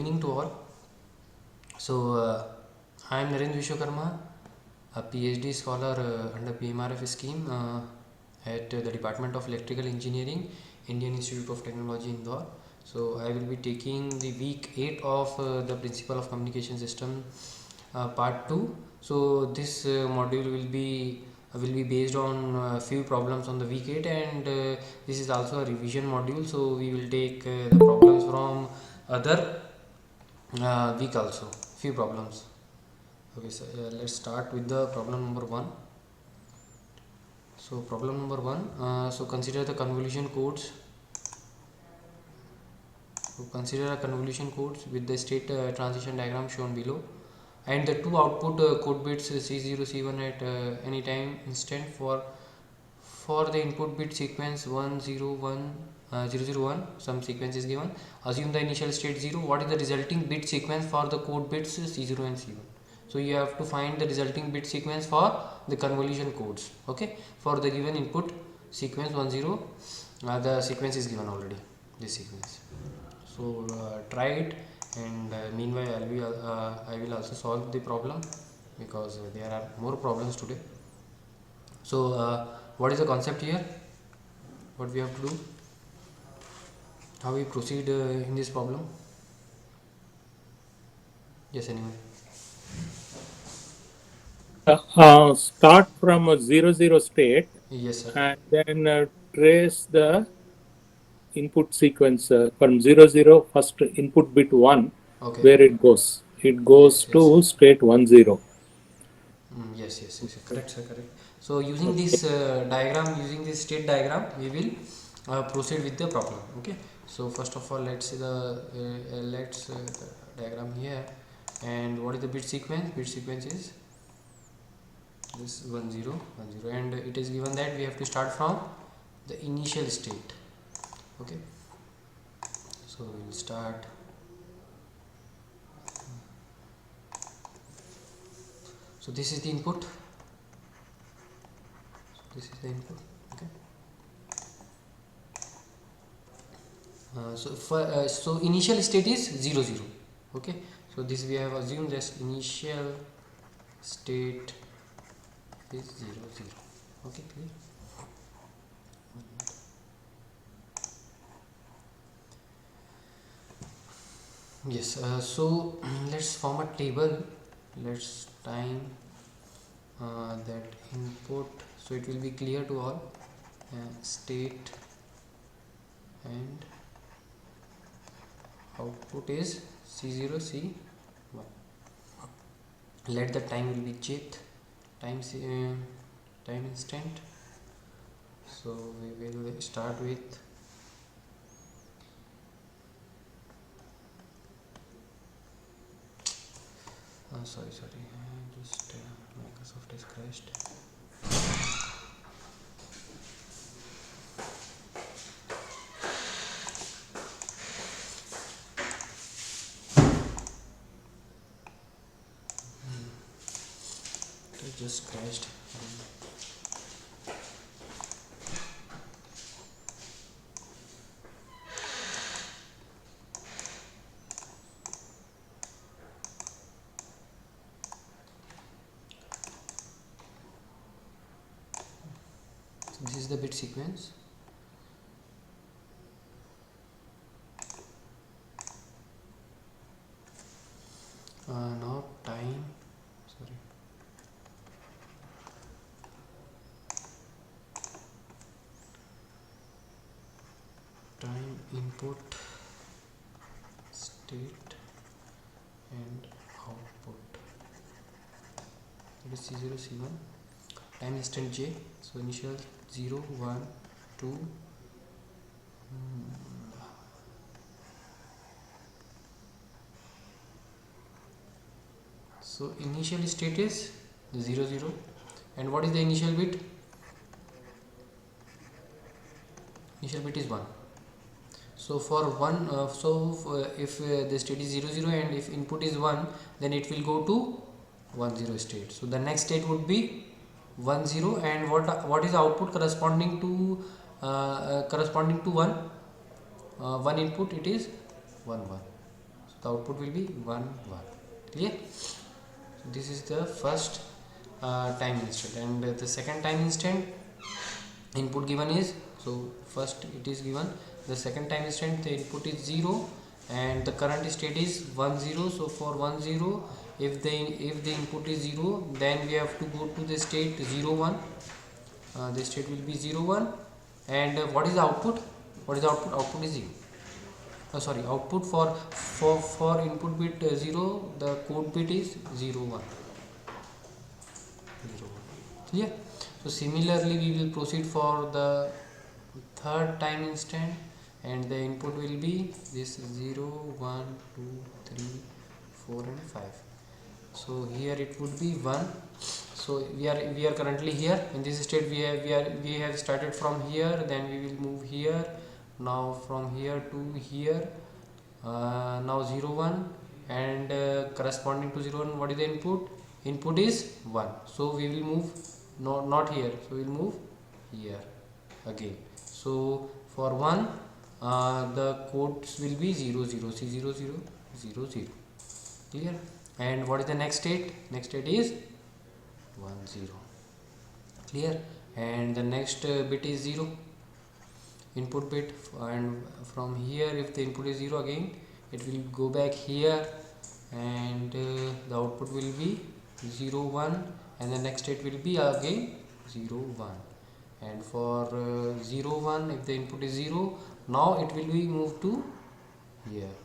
evening to all. So I am Narendra Vishwakarma, a PhD scholar under PMRF scheme at the Department of Electrical Engineering, Indian Institute of Technology, Indore. So I will be taking the week 8 of the Principle of Communication System part 2. So this module will be based on few problems on the week 8, and this is also a revision module. So we will take the problems from other week also, few problems. Okay, so let's start with the problem number 1. So problem number 1, so consider the convolution codes. So consider a convolution codes with the state transition diagram shown below, and the two output code bits C0 C1 at any time instant for the input bit sequence 101 some sequence is given. Assume the initial state 0. What is the resulting bit sequence for the code bits C0 and C1? So you have to find the resulting bit sequence for the convolution codes. Okay, for the given input sequence 10, the sequence is given already, this sequence. So try it, and meanwhile I will also solve the problem, because there are more problems today. So what is the concept here, what we have to do, how we proceed in this problem? Yes, anyone? Start from a 0 state. Yes, sir. And then trace the input sequence from 0 first input bit 1, Okay. where it goes. It goes Yes, to state 10. Yes, correct, sir, correct. So using this diagram, using this state diagram, we will proceed with the problem. Okay, so first of all, let's see the the diagram here. And what is the bit sequence? Bit sequence is this 10, and it is given that we have to start from the initial state. Okay, so we will start. So this is the input. So this is the input. Okay. So initial state is 0 0. Okay. So this we have assumed that initial state is 0 0. Okay, clear. Yes. So let's form a table. Let's time that input, so it will be clear to all. State and output is C0 C1. Let the time will be jth time instant. So we will start with sorry, just Microsoft has crashed. It just crashed. So this is the bit sequence. Now time, sorry, time input state and output, that is C0 C1. Time instant j, so initial 0 1 2. So initial state is 0 0, and what is the initial bit? Initial bit is 1. So for 1, if the state is 0 0 and if input is 1, then it will go to 1 0 state. So the next state would be 1 0, and what is the output corresponding to 1? One input, it is 1 1. So the output will be 1 1. Clear? So this is the first time instant, and the second time instant input given is, so first it is given, the second time instant the input is 0 and the current state is 1 0. So for 1 0, if the input is 0, then we have to go to the state 0 1. The state will be 0 1, and what is the output? What is the output? Output is 0. Sorry, output for input bit 0, the code bit is 0 1. 0 1. Clear? So similarly we will proceed for the third time instant, and the input will be this 0 1 2 3 4 and 5. So here it would be 1. So we are currently here in this state. We have started from here, then we will move here, now from here to here, now 0 1, and corresponding to 0 1, what is the input is 1. So we will move, no, not here, so we will move here again. So for 1, the codes will be 0 0, C0 0 0 0. Clear? And what is the next state? Next state is 1 0. Clear? And the next bit is 0, input bit, and from here if the input is 0, again it will go back here, and the output will be 0 1, and the next state will be again 0 1. And for 0 1, if the input is 0, now it will be moved to here.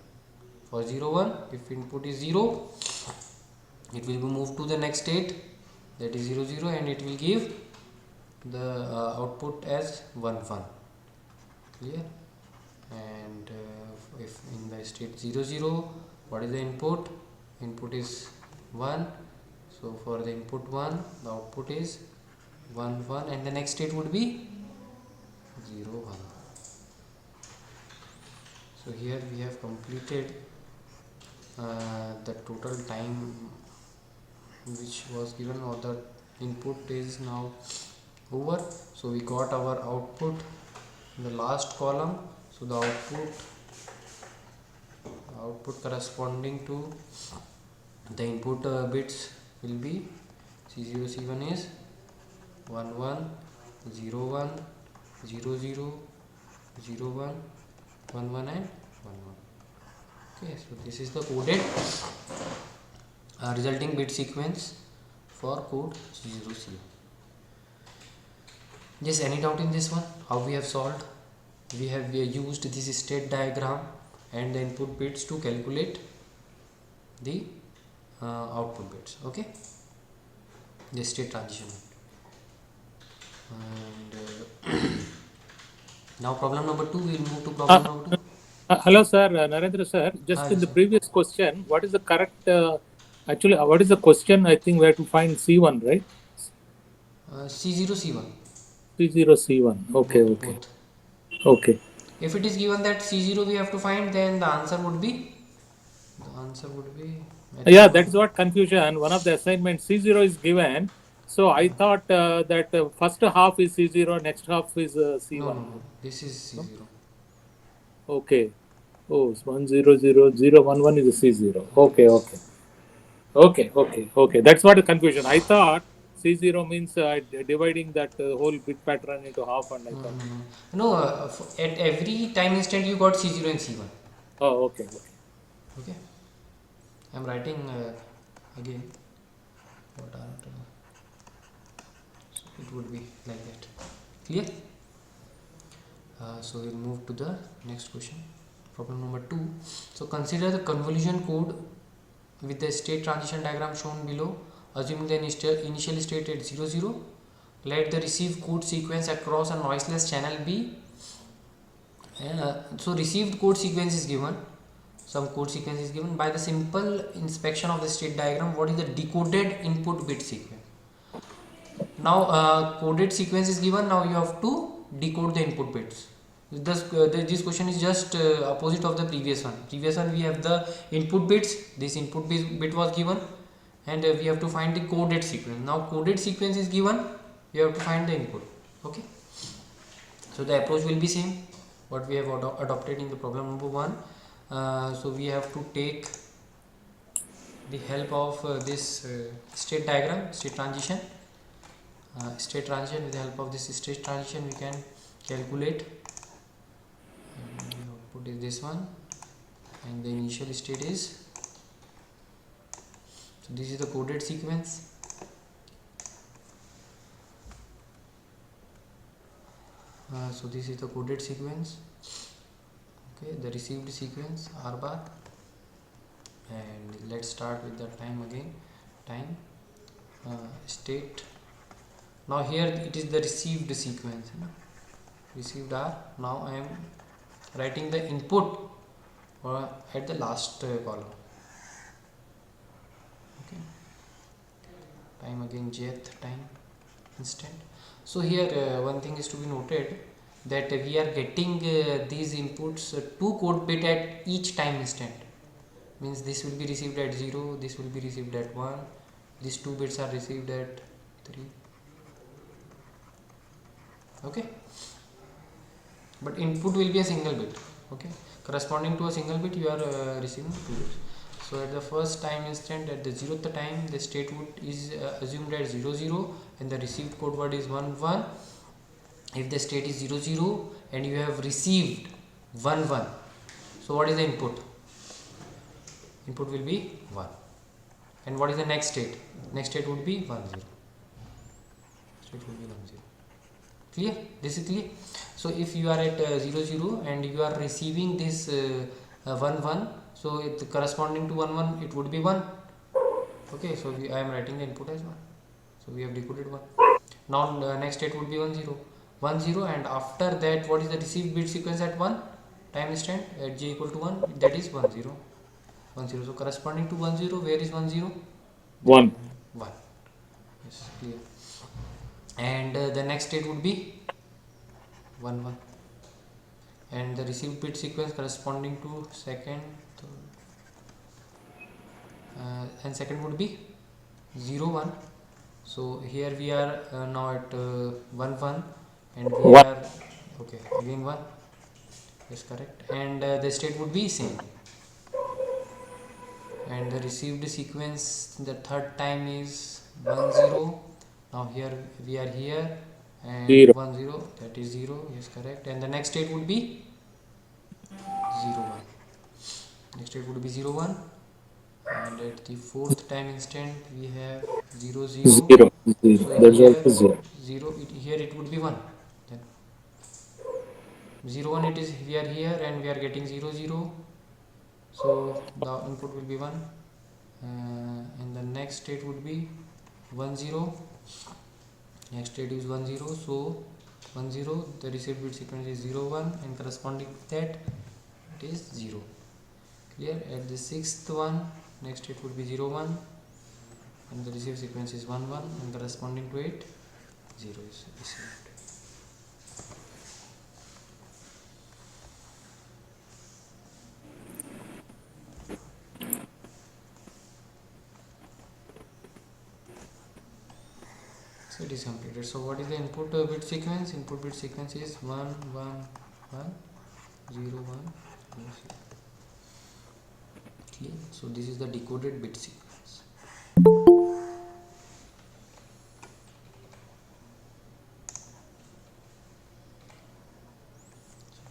For 0 1, if input is 0, it will be moved to the next state, that is 0 0, and it will give the output as 1 1. Clear? And if in the state 0 0, what is the input? Input is 1. So for the input 1, the output is 1 1, and the next state would be 0 1. So here we have completed the total time which was given, or the input is now over. So we got our output in the last column. So the output corresponding to the input bits will be C0 C1 is 1 1 0 1 0 0 0 1 1 1 and 1 1. Okay, so this is the coded resulting bit sequence for code C0 C1. Yes, any doubt in this one? How we have solved? We have used this state diagram and the input bits to calculate the output bits. Okay, the state transition. And now problem number 2, we will move to problem number 2. Hello, sir. Narendra, sir. Just Hi, in the sir. previous question, what is the correct? Actually, what is the question? I think we have to find C1, right? C0 C1. C0 C1. Okay, Both, okay, both. okay. If it is given that C0 we have to find, then the answer would be Yeah, that is what confusion. One of the assignments C0 is given. So I thought that first half is C0, next half is C1. no, this is C0. Okay. Oh, it's 1 0 0 0 1 1 is a C0. Okay, okay. Okay. That's what the confusion. I thought C0 means dividing that whole bit pattern into half, and I thought. No, at every time instant you got C0 and C1. Oh, okay. Okay, I am writing again. What are so it would be like that. Clear? So we'll move to the next question. Problem number 2. So consider the convolution code with the state transition diagram shown below. Assuming the initial state at 0 0, let the received code sequence across a noiseless channel be. So received code sequence is given. Some code sequence is given. By the simple inspection of the state diagram, what is the decoded input bit sequence? Now coded sequence is given. Now you have to decode the input bits. This question is just opposite of the previous one. Previous one we have the input bits. This input bit was given, and we have to find the coded sequence. Now coded sequence is given. You have to find the input. Okay. So the approach will be same. What we have adopted in the problem number 1. So we have to take the help of this state diagram, state transition. With the help of this state transition we can calculate. And the output is this one, and the initial state is, so this is the coded sequence. So this is the coded sequence. Okay, the received sequence R bar, and let's start with the time again. Time, state. Now here it is the received sequence, received R. Now I am writing the input at the last column. Okay, time again, jth time instant. So here one thing is to be noted, that we are getting these inputs 2 code bit at each time instant. Means this will be received at 0, this will be received at 1, these 2 bits are received at 3. Okay, but input will be a single bit. Okay, corresponding to a single bit you are receiving 2 bits. So at the first time instant, at the 0th time, the state is assumed at 0 0 and the received code word is 1 1. If the state is 0 0 and you have received 1 1, so what is the input? Input will be 1. And what is the next state? Next state would be 1 0. State would be 1 0. Clear? This is clear. So if you are at 0 0 and you are receiving this 1 1, so it corresponding to 1 1 it would be 1. Okay, so I am writing the input as 1. So we have decoded 1. Now next state would be 1 0. 1 0, and after that what is the received bit sequence at 1 time instant at j equal to 1? That is 1 0. 1 0. So corresponding to 1 0, where is 1 0? 1. 1. Yes, clear. And the next state would be 1 1, and the received bit sequence corresponding to second, and second would be 0 1. So here we are now at 1 1, and we One. are okay again 1. Yes, correct. And the state would be same, and the received sequence the third time is 1 0. Now here we are here, and 0. 1 0, that is 0. Yes, correct. And the next state would be 0 1. Next state would be 0 1, and at the fourth time instant we have 0 0. 0. So That's here also 0. 0, here it would be 1. Then 0 1, it is, we are here and we are getting 0 0. So the input will be 1, and the next state would be 1 0. Next state is 1 0. So 1 0, the received bit sequence is 0 1, and corresponding to that it is 0. Clear? At the sixth one, next state would be 0 1, and the received sequence is 1 1, and corresponding to it 0 is received. So it is completed. So what is the input bit sequence? Input bit sequence is 1 1 1 0 1 0 0. Clear? So this is the decoded bit sequence.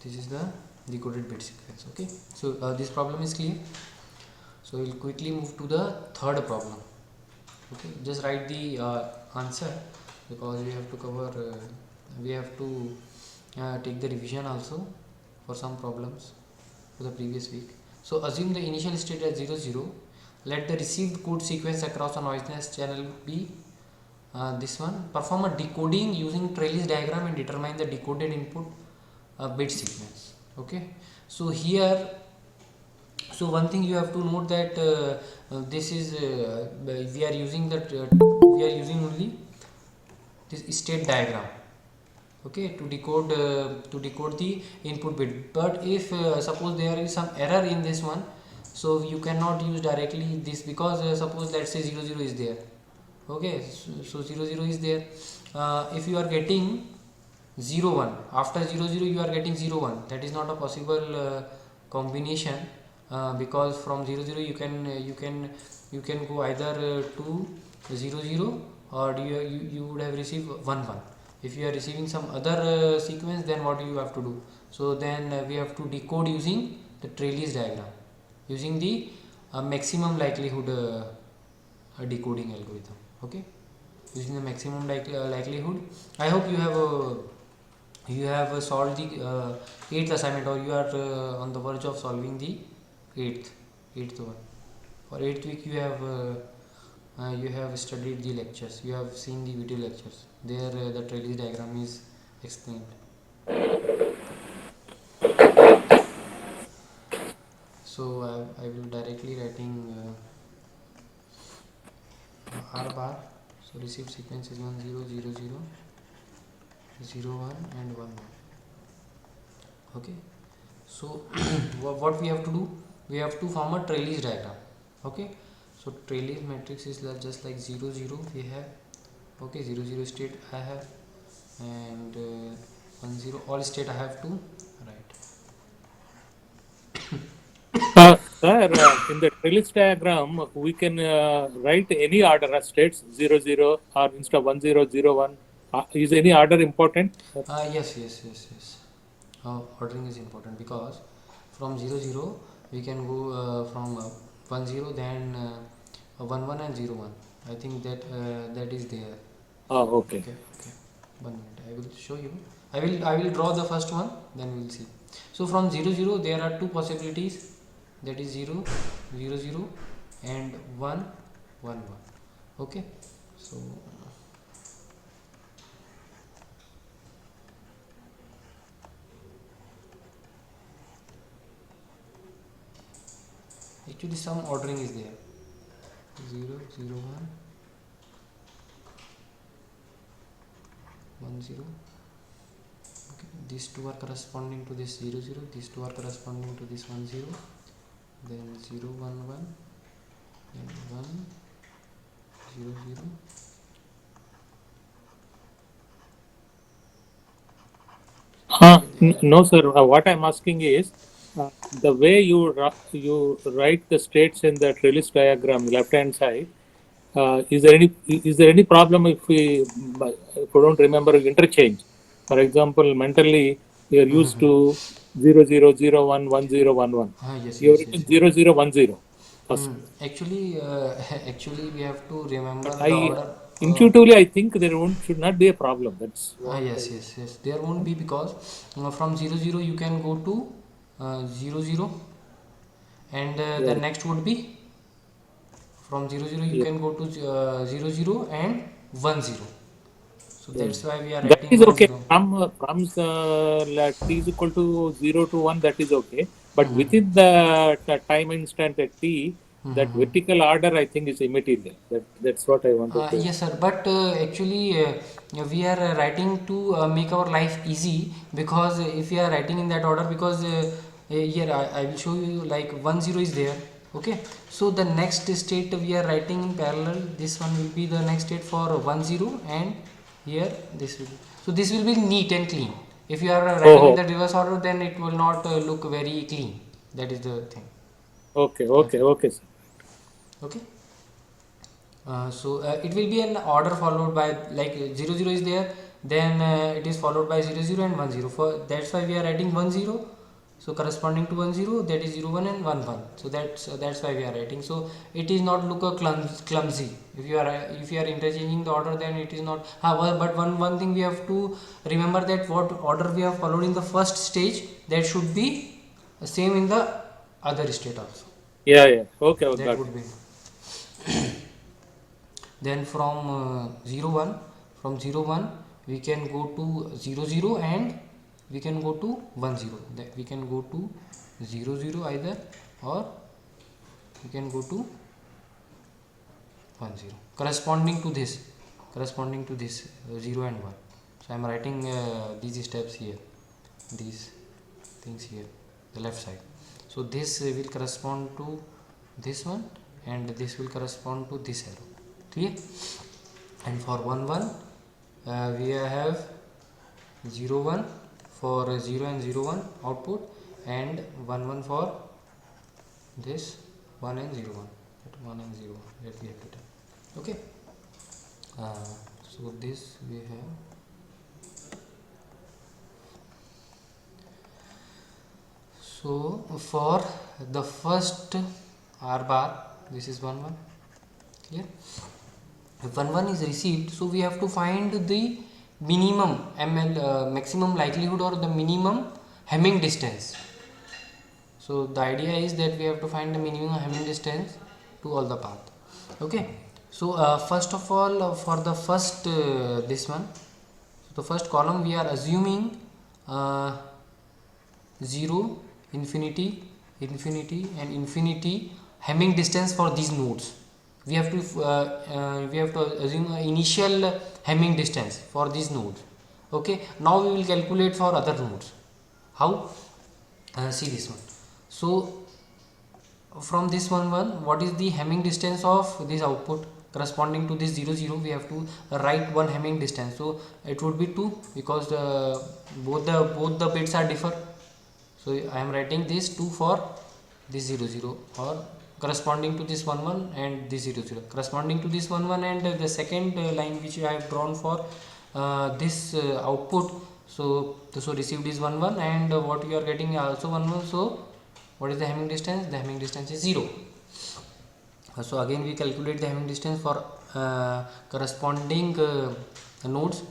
This is the decoded bit sequence. Okay, so this problem is clear. So we'll quickly move to the third problem. Okay, just write the answer, because we have to cover we have to take the revision also for some problems for the previous week. So assume the initial state as 0 0. Let the received code sequence across a noiseless channel be this one. Perform a decoding using trellis diagram and determine the decoded input bit sequence. Okay, so here, so one thing you have to note that this is we are using only this state diagram, okay, to decode the input bit. But if suppose there is some error in this one, so you cannot use directly this, because suppose let's say 0 0 is there. Okay, so 0 0 is there. If you are getting 0 1, after 0 0 you are getting 0 1, that is not a possible combination. because from 0 0 you can go either to 0 0, or you would have received 1 1. If you are receiving some other sequence, then what you have to do? So then we have to decode using the Trellis diagram, using the maximum likelihood decoding algorithm. Okay, using the maximum likelihood. I hope you have solved the eighth assignment, or you are on the verge of solving the eighth one. For eighth week you have studied the lectures, you have seen the video lectures. There the Trellis diagram is explained. So I will directly writing R bar. So received sequence is 1 0 0 0 0 1 and 1 1. Okay, so what we have to do, we have to form a Trellis diagram. Okay, so Trellis matrix is just like 0 0 we have. Okay, 0 0 state I have, and 1 0 all state I have to write. Sir, in the Trellis diagram, we can write any order as states 0 0 or instead of 1 0 0 1. Is any order important? Yes. Ordering is important, because from 0 0 we can go from 1 0, then 1 1 and 0 1. I think that is there. Okay. Okay. 1 minute. I will show you. I will draw the first one. Then we will see. So from 0 0 there are two possibilities. That is 0 0 0 and 1 1 1. Okay. So actually some ordering is there. 0 0 1 1 0. Okay. These two are corresponding to this 0 0. These two are corresponding to this 1 0. Then 0 1 1. Then 1 0 0. No, sir. What I'm asking is the way you write the states in the Trellis diagram, left hand side. Is there any problem if we don't remember interchange? For example, mentally we are used to 0 0 0 1 1 0 1 1. Yes, You have yes, written yes. 0 0 1 0 first. Actually, actually, we have to remember But the order. intuitively I think there should not be a problem. That's what. Yes. There won't be, because from 0 0 you can go to 0 0, and the Yeah. next would be from 0 0 you Yeah. can go to 0 0 and 1 0. So Yeah. that's why we are That writing is 1 okay. 0. From t is equal to 0 to 1, that is okay. But within the time instant at t, that vertical order I think is immaterial. That's what I wanted to. Yes, sir. But actually, we are writing to make our life easy, because if we are writing in that order, because here I will show you, like 1 0 is there. Okay, so the next state we are writing in parallel. This one will be the next state for 1 0, and here this will be. So this will be neat and clean. If you are writing in Oh, the reverse order, then it will not look very clean. That is the thing. Okay. okay, sir. Okay. So it will be an order followed by, like 0 0 is there, then it is followed by 0 0 and 1 0. For that's why we are writing 1 0. So corresponding to 1 0, that is 0 1 and 1 1. So that's why we are writing. So it is not look a clumsy. If you are interchanging the order, then it is not. But one thing we have to remember, that what order we have followed in the first stage, that should be same in the other state also. Yeah. Okay, That got it. would be. Then from 0 1, from 0 1 we can go to 0 0, and we can go to 1 0. That we can go to 0 0 either, or we can go to 1 0, corresponding to this 0 and 1. So I am writing these steps here, these things here, the left side. So this will correspond to this one, and this will correspond to this arrow. Clear? And for 1 1 we have 0 1 for 0 and 0 1 output, and 1 1 for this 1 and 0 1, that 1 and 0 1 that we have written. Okay, so this we have. So for the first r bar, this is 1 1. Clear? If 1 1 is received, so we have to find the minimum maximum likelihood or the minimum Hamming distance. So the idea is that we have to find the minimum Hamming distance to all the path. Okay, so first of all, for the first this one, so the first column we are assuming 0, infinity, infinity and infinity Hamming distance for these nodes. We have to assume initial Hamming distance for these nodes. Okay, now we will calculate for other nodes. How? See this one. So from this 1 1, what is the Hamming distance of this output corresponding to this 0 0? We have to write one Hamming distance, so it would be 2, because both the bits are differ. So I am writing this 2 for this 0 0, or corresponding to this 1 1 and this 0 0, corresponding to this 1 1 and the second line which I have drawn for this output. So received is 1 1 and what you are getting also 1 1. So what is the Hamming distance? The Hamming distance is 0. So again we calculate the Hamming distance for corresponding nodes.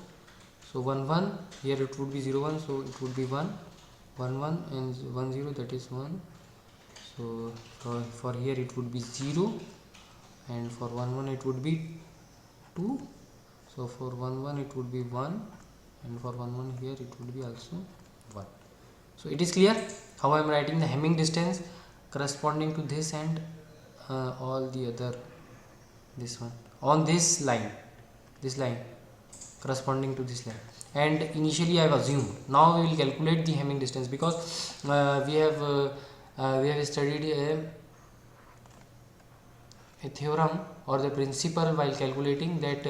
So 1 1, here it would be 0 1, so it would be 1 1 1 and 1 0, that is 1. So for here it would be 0, and for 1 1 it would be 2. So for 1 1 it would be 1, and for 1 1 here it would be also 1. So it is clear how I am writing the Hamming distance corresponding to this and all the other, this one on this line corresponding to this line, and initially I have assumed. Now we will calculate the Hamming distance, because we have studied a theorem or the principle while calculating that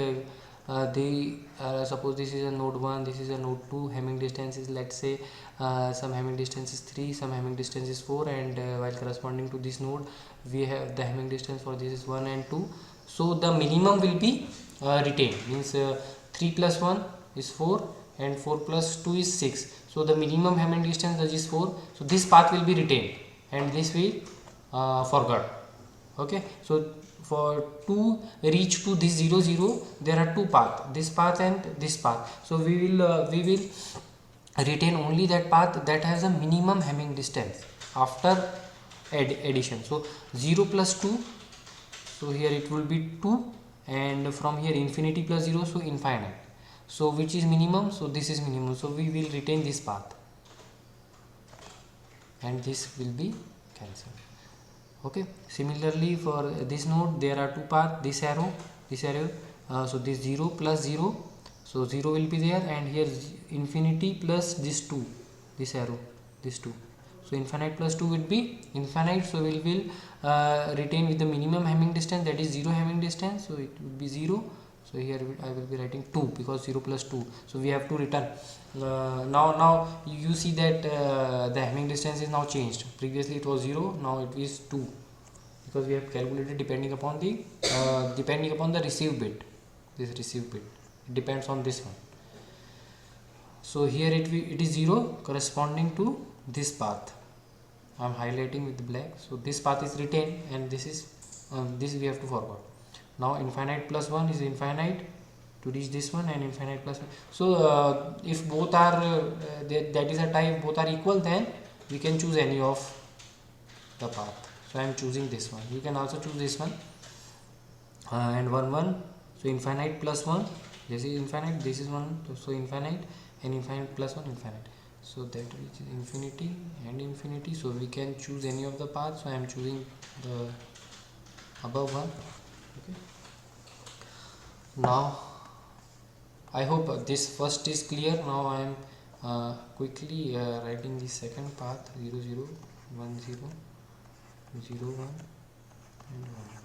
suppose this is a node 1, this is a node 2, Hamming distance is, let's say some Hamming distance is 3, some Hamming distance is 4, and while corresponding to this node we have the Hamming distance for this is 1 and 2. So the minimum will be retained, means 3 plus 1 is 4 and 4 plus 2 is 6. So the minimum Hamming distance, that is 4. So this path will be retained and this will forgot. Okay, so for to reach to this 0 0, there are two paths, this path and this path. So we will retain only that path that has a minimum Hamming distance after addition. So 0 plus 2, so here it will be 2, and from here infinity plus 0, so infinite. So which is minimum? So this is minimum, so we will retain this path and this will be cancelled. Okay, similarly for this node there are two paths, this arrow, so this 0 plus 0, so 0 will be there, and here infinity plus this 2, this arrow, this 2, so infinite plus 2 will be infinite. So we will retain with the minimum Hamming distance, that is 0 Hamming distance, so it would be 0. So here I will be writing 2, because 0 plus 2, so we have to return. Now you see that the Hamming distance is now changed. Previously it was 0, now it is 2, because we have calculated depending upon the received bit. This received bit, it depends on this one. So here it is 0 corresponding to this path. I am highlighting with black. So this path is retained, and this is this we have to forward. Now infinite plus 1 is infinite to reach this one, and infinite plus 1. So if both are that is a type, both are equal, then we can choose any of the path. So I am choosing this one. You can also choose this one. And 1 1, so infinite plus 1, this is infinite, this is 1, so infinite, and infinite plus 1 infinite. So that reaches infinity and infinity, so we can choose any of the paths. So I am choosing the above one. Okay, now I hope this first is clear. Now I am quickly writing the second path, 0 0 1 0 0 1 and 1 1.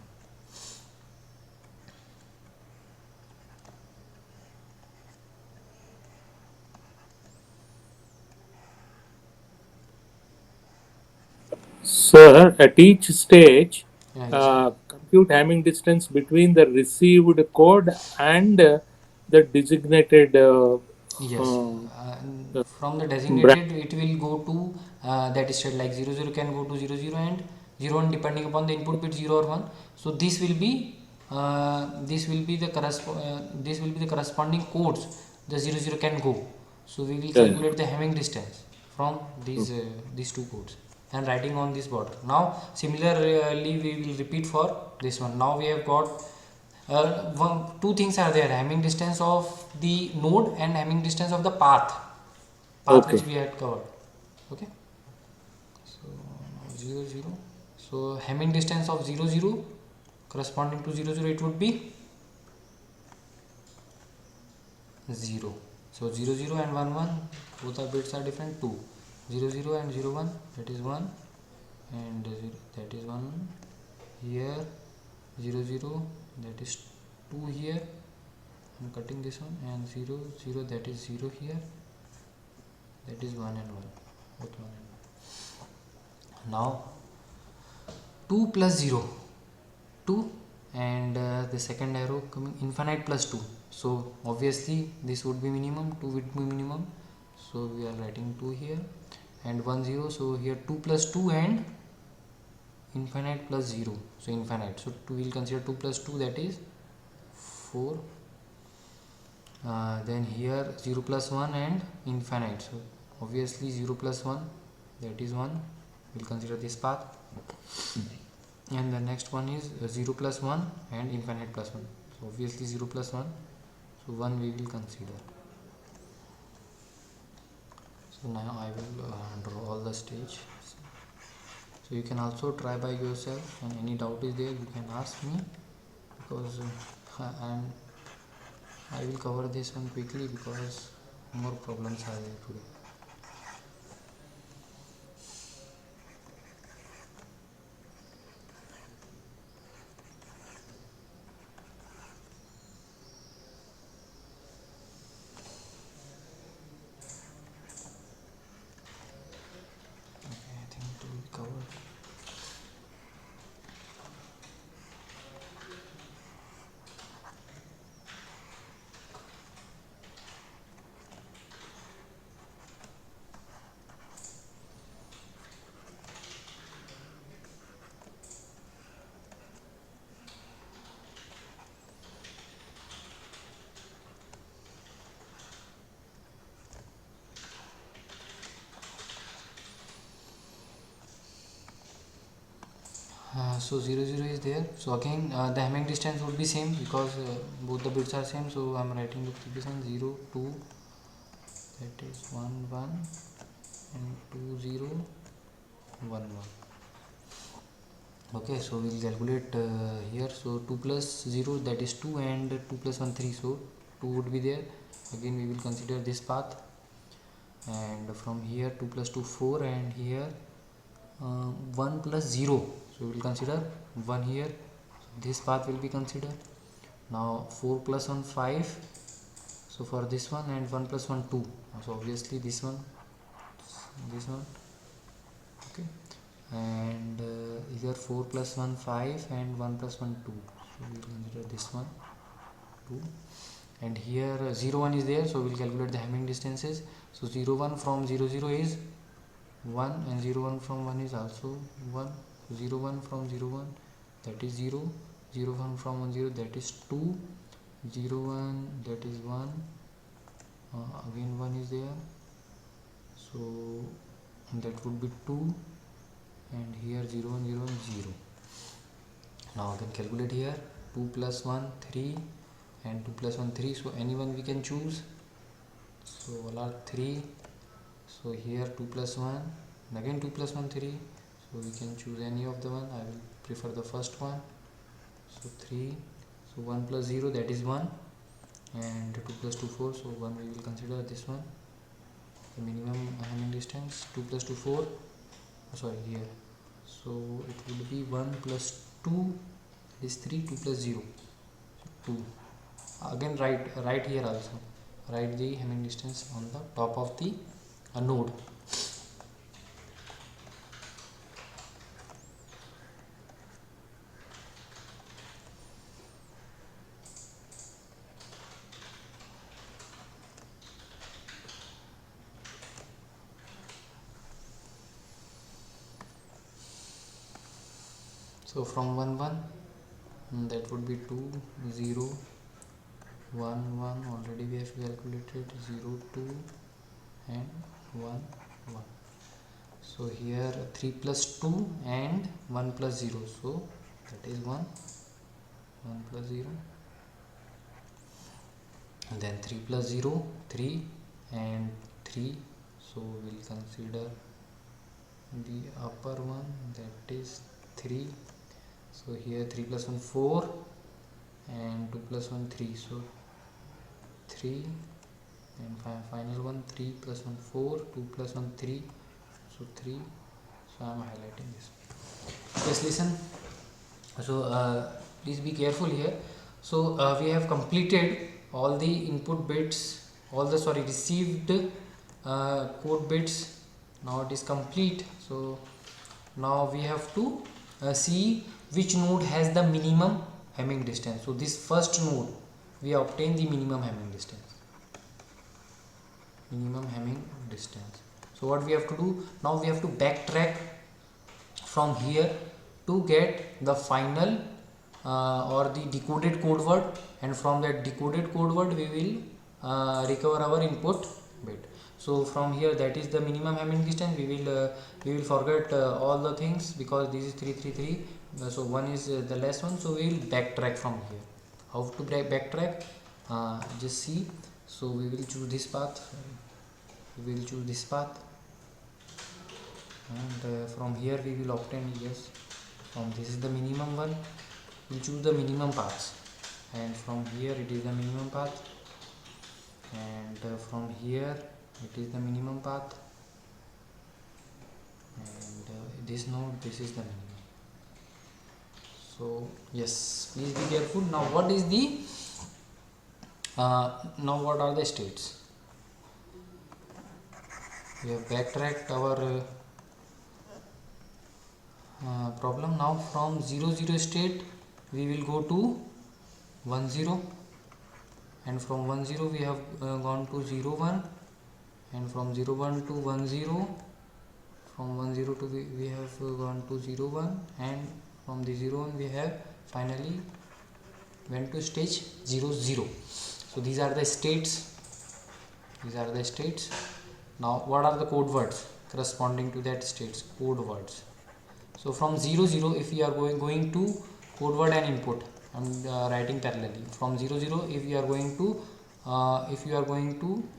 Sir, at each stage, Yeah, yes. compute Hamming distance between the received code and the designated Yes, uh, from the branch. designated it will go to that is said like 00 can go to 00 and 01 depending upon the input bit 0 or 1. So this will be the corresponding codes the 00 can go. So we will Yeah, yeah. calculate the Hamming distance from these two codes and writing on this border. Now similarly we will repeat for this one. Now we have got two things are there: Hamming distance of the node and Hamming distance of the path which Okay. we had covered. Okay, so 0 0. So Hamming distance of 0 0 corresponding to 0 0 it would be 0. So 0 0 and 1 1 both the bits are different. 2 0 0 and 0 1 that is 1 and 0, that is 1 here. 0 0 that is 2 here. I'm cutting this one, and 0 0 that is 0 here, that is 1 and 1, both 1 and 1. Now 2 plus 0, 2, and the second arrow coming infinite plus 2. So obviously this would be minimum, 2 would be minimum, so we are writing 2 here, and 1 0. So here 2 plus 2 and infinite plus 0, so infinite. So 2 will consider 2 plus 2, that is 4. Then here 0 plus 1 and infinite. So obviously 0 plus 1, that is 1. We'll consider this path. And the next one is 0 plus 1 and infinite plus 1. So obviously 0 plus 1. So 1 we will consider. So now I will draw all the stage. So you can also try by yourself, and any doubt is there you can ask me, because I will cover this one quickly because more problems are there today. Okay, I think it will be covered. So 0 0 is there. So again the Hamming distance would be same because both the bits are same. So I'm writing the previous one 0 2, that is 1 1, and 2 0 1 1. Okay, so we'll calculate here. So 2 plus 0, that is 2, and 2 plus 1 3. So 2 would be there. Again we will consider this path, and from here 2 plus 2 4, and here 1 plus 0. So we will consider 1 here. So this path will be considered. Now 4 plus 1 5. So for this one, and 1 plus 1 2. So obviously this one. Okay, and here 4 plus 1 5 and 1 plus 1 2. So we will consider this one 2, and here 0 1 is there. So we will calculate the Hamming distances. So 0 1 from 0 0 is 1, and 0 1 from 1 is also 1. 0 1 from 0 1, that is 0. 0 1 from 1 0, that is 2. 0 1, that is 1. Again 1 is there, so that would be 2, and here 0 1 0 1 0. Now I can calculate here 2 plus 1 3, and 2 plus 1 3. So anyone we can choose. So all are 3. So here 2 plus 1, and again 2 plus 1 3. So we can choose any of the one. I will prefer the first one. So 3. So 1 plus 0, that is 1, and 2 plus 2 4. So 1 we will consider this one, the minimum Hamming distance. 2 plus 2 4. Oh, sorry, here. So it would be 1 plus 2, that is 3. 2 plus 0, so 2. Again right here also write the Hamming distance on the top of the node. So from 1 1, that would be 2 0 1 1. Already we have calculated 0 2 and 1 1. So here 3 plus 2 and 1 plus 0, so that is 1 plus 0, and then 3 plus 0 3 and 3, so we'll consider the upper one, that is 3. So here 3 plus 1 4 and 2 plus 1 3, so 3, and final one 3 plus 1 4, 2 plus 1 3, so 3. So I am highlighting this. Just listen. So please be careful here. So we have completed all the input bits, all the received code bits. Now it is complete. So now we have to see which node has the minimum Hamming distance. So this first node we obtain the minimum Hamming distance. So what we have to do now, we have to backtrack from here to get the final or the decoded code word, and from that decoded code word we will recover our input bit. So from here, that is the minimum Hamming distance. We will forget all the things because this is 333. So 1 is the less one. So we will backtrack from here. How to backtrack? Just see. So we will choose this path. And from here we will obtain, yes, from this is the minimum one, we'll choose the minimum paths, and from here it is the minimum path, and from here it is the minimum path, and this node, this is the minimum. So yes, please be careful. Now what is the now what are the states? We have backtracked our problem. Now from 0 0 state we will go to 1 0, and from 1 0 we have gone to 0 1, and from 0 1 to 1 0, from 1 0 to we have gone to 0 1, and from the 0 1 we have finally went to stage 0 0. So these are the states. Now what are the code words corresponding to that states? Code words. So from 0 0, if we are going to code word and input, I am writing parallelly. From 0 0, if you are going to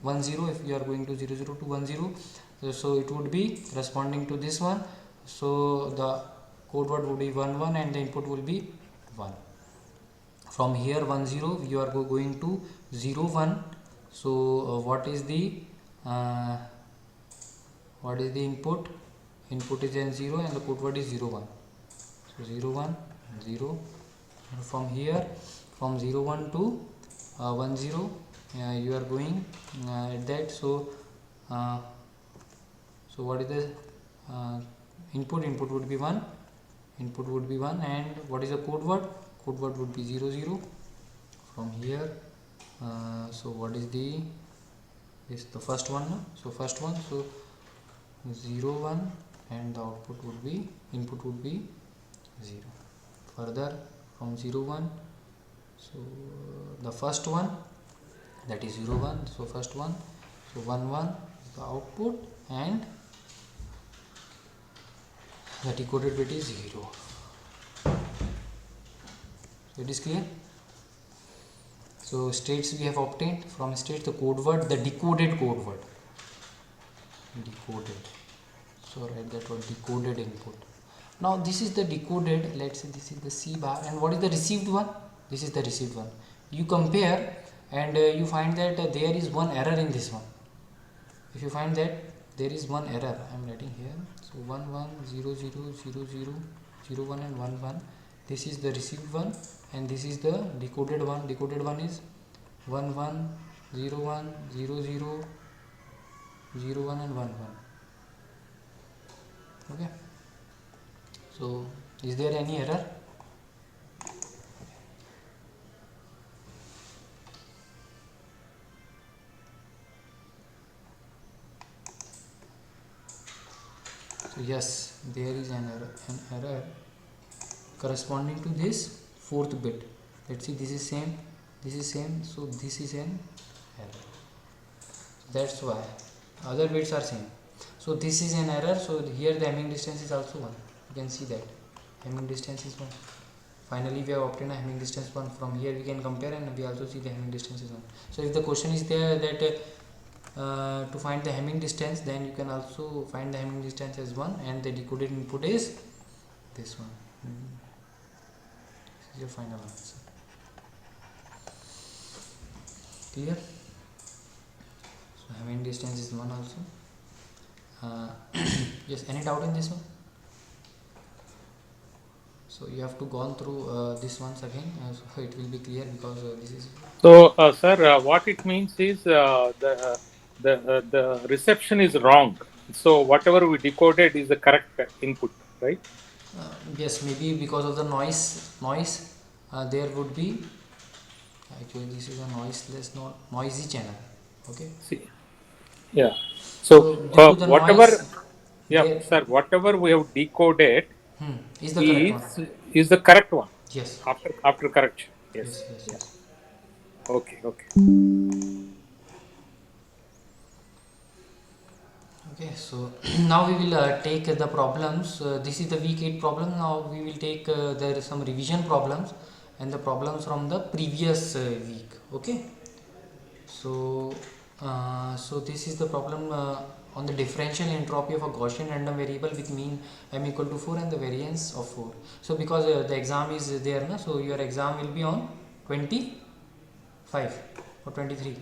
1 0, if you are going to 0 0 to 1 0, so it would be corresponding to this one. So the code word would be 1 1 and the input will be 1. From here 1 0, you are going to 0 1. So what is the input? Input is n 0 and the code word is 0 1. So 0 1 0. And from here, from 0 1 to 1 0, you are going at that. So so what is the input? Input would be 1. And what is the code word? Code word would be 0 0. From here, so what is the first one? No? So first one, so 0 1, and the output would be, input would be 0. Further from 0 1, so the first one, that is 0 1, so first one, so 1 1 is the output, and the decoded bit is 0. So it is clear. So states we have obtained. From states, the code word, the decoded code word, so write that word, decoded input. Now this is the decoded, let's say this is the C bar, and what is the received one? This is the received one. You compare and you find that there is one error in this one. If you find that there is one error, I am writing here, so 1 1 0 0 0 0 0 1 and 1 1, this is the received one, and this is the decoded one. Decoded one is 1 1 0 1 0 0 0 1 and 1 1. Okay, so is there any error? So yes, there is an error. corresponding to this fourth bit. Let's see, this is same, so this is an error. That's why other bits are same. So this is an error. So here the Hamming distance is also 1. You can see that Hamming distance is 1. Finally we have obtained a Hamming distance 1. From here we can compare, and we also see the Hamming distance is 1. So if the question is there that to find the Hamming distance, then you can also find the Hamming distance as 1, and the decoded input is this one. This is your final answer. Clear? So Hamming distance is 1 also. Yes, any doubt in this one? So you have to go on through this once again, so it will be clear, because this is. So, sir, what it means is the reception is wrong. So whatever we decoded is the correct input, right? Yes, maybe because of the noise there would be, actually this is a noiseless, not noisy channel. Okay. See, yeah. So So due to the whatever, noise, yeah, there, sir, whatever we have decoded is the correct one. is the correct one. Yes. After correction. Yes. Yes. Okay. Okay, so now we will take the problems. This is the week 8 problem. Now we will take there is some revision problems and the problems from the previous week. Okay, so so this is the problem on the differential entropy of a Gaussian random variable with mean m equal to 4 and the variance of 4. So because the exam is there, na, so your exam will be on 25 or 23,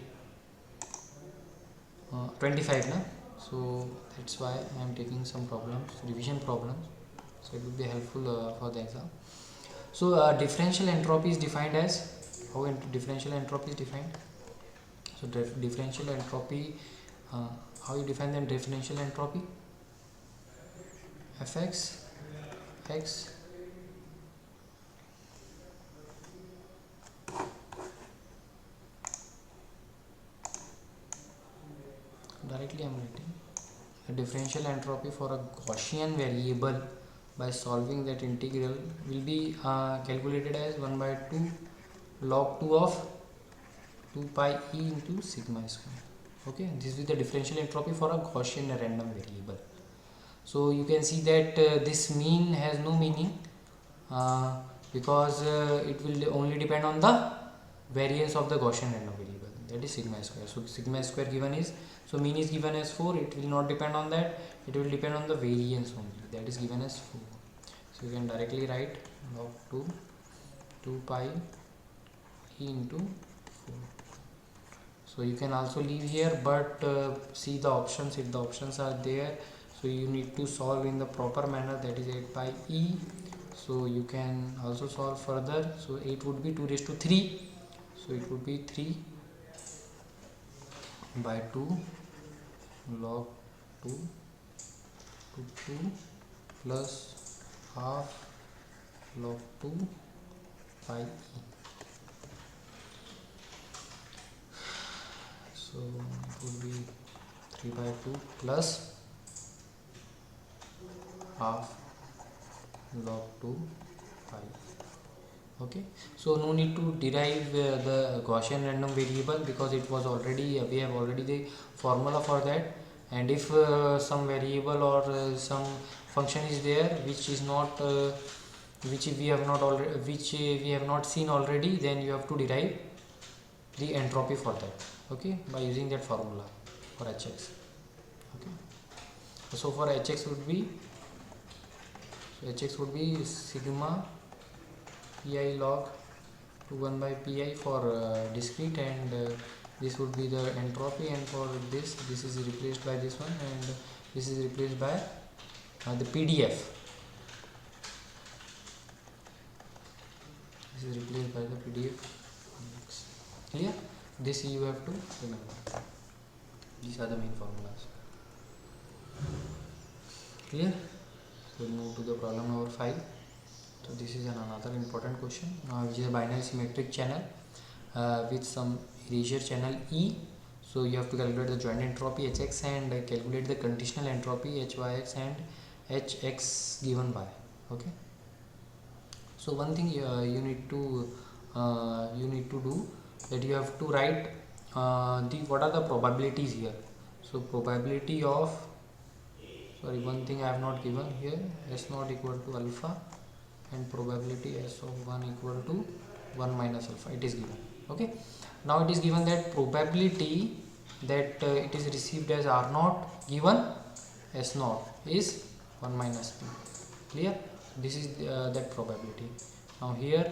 25 na. So that's why I am taking some problems, revision problems, so it will be helpful for the exam. So differential entropy is defined as, how differential entropy is defined? So differential entropy, how you define the differential entropy? Fx x directly I am writing a differential entropy for a Gaussian variable by solving that integral will be calculated as 1 by 2 log 2 of 2 pi e into sigma square. Okay, this is the differential entropy for a Gaussian random variable. So you can see that this mean has no meaning because it will only depend on the variance of the Gaussian random variable, that is sigma square. So sigma square given is, so mean is given as 4, it will not depend on that, it will depend on the variance only, that is given as 4. So you can directly write log 2 pi e into 4. So you can also leave here, but see the options, if the options are there, so you need to solve in the proper manner, that is 8 pi e. So you can also solve further, so 8 would be 2 raised to 3, so it would be 3 by 2 log 2 to 2 plus half log 2 pi e. So it would be 3 by 2 plus half log 2 pi. Okay, so no need to derive the Gaussian random variable, because it was already we have already the formula for that. And if some variable or some function is there which is not which we have not seen already, then you have to derive the entropy for that, okay, by using that formula for Hx. Okay, so for Hx would be, Hx would be sigma pi log to 1 by pi for discrete, and this would be the entropy, and for this is replaced by this one, and this is replaced by the PDF. This is replaced by the PDF. Clear? This you have to remember. These are the main formulas. Clear? So we'll move to the problem number 5. So this is another important question, which is a binary symmetric channel with some erasure channel E. So you have to calculate the joint entropy Hx and calculate the conditional entropy Hyx and Hx given by. Okay. So one thing you need to do, that you have to write the what are the probabilities here. So probability of, sorry, one thing I have not given here, s naught equal to alpha, and probability s of 1 equal to 1 minus alpha, it is given. Okay, now it is given that probability that it is received as r naught given s naught is 1 minus p. Clear? This is that probability. Now here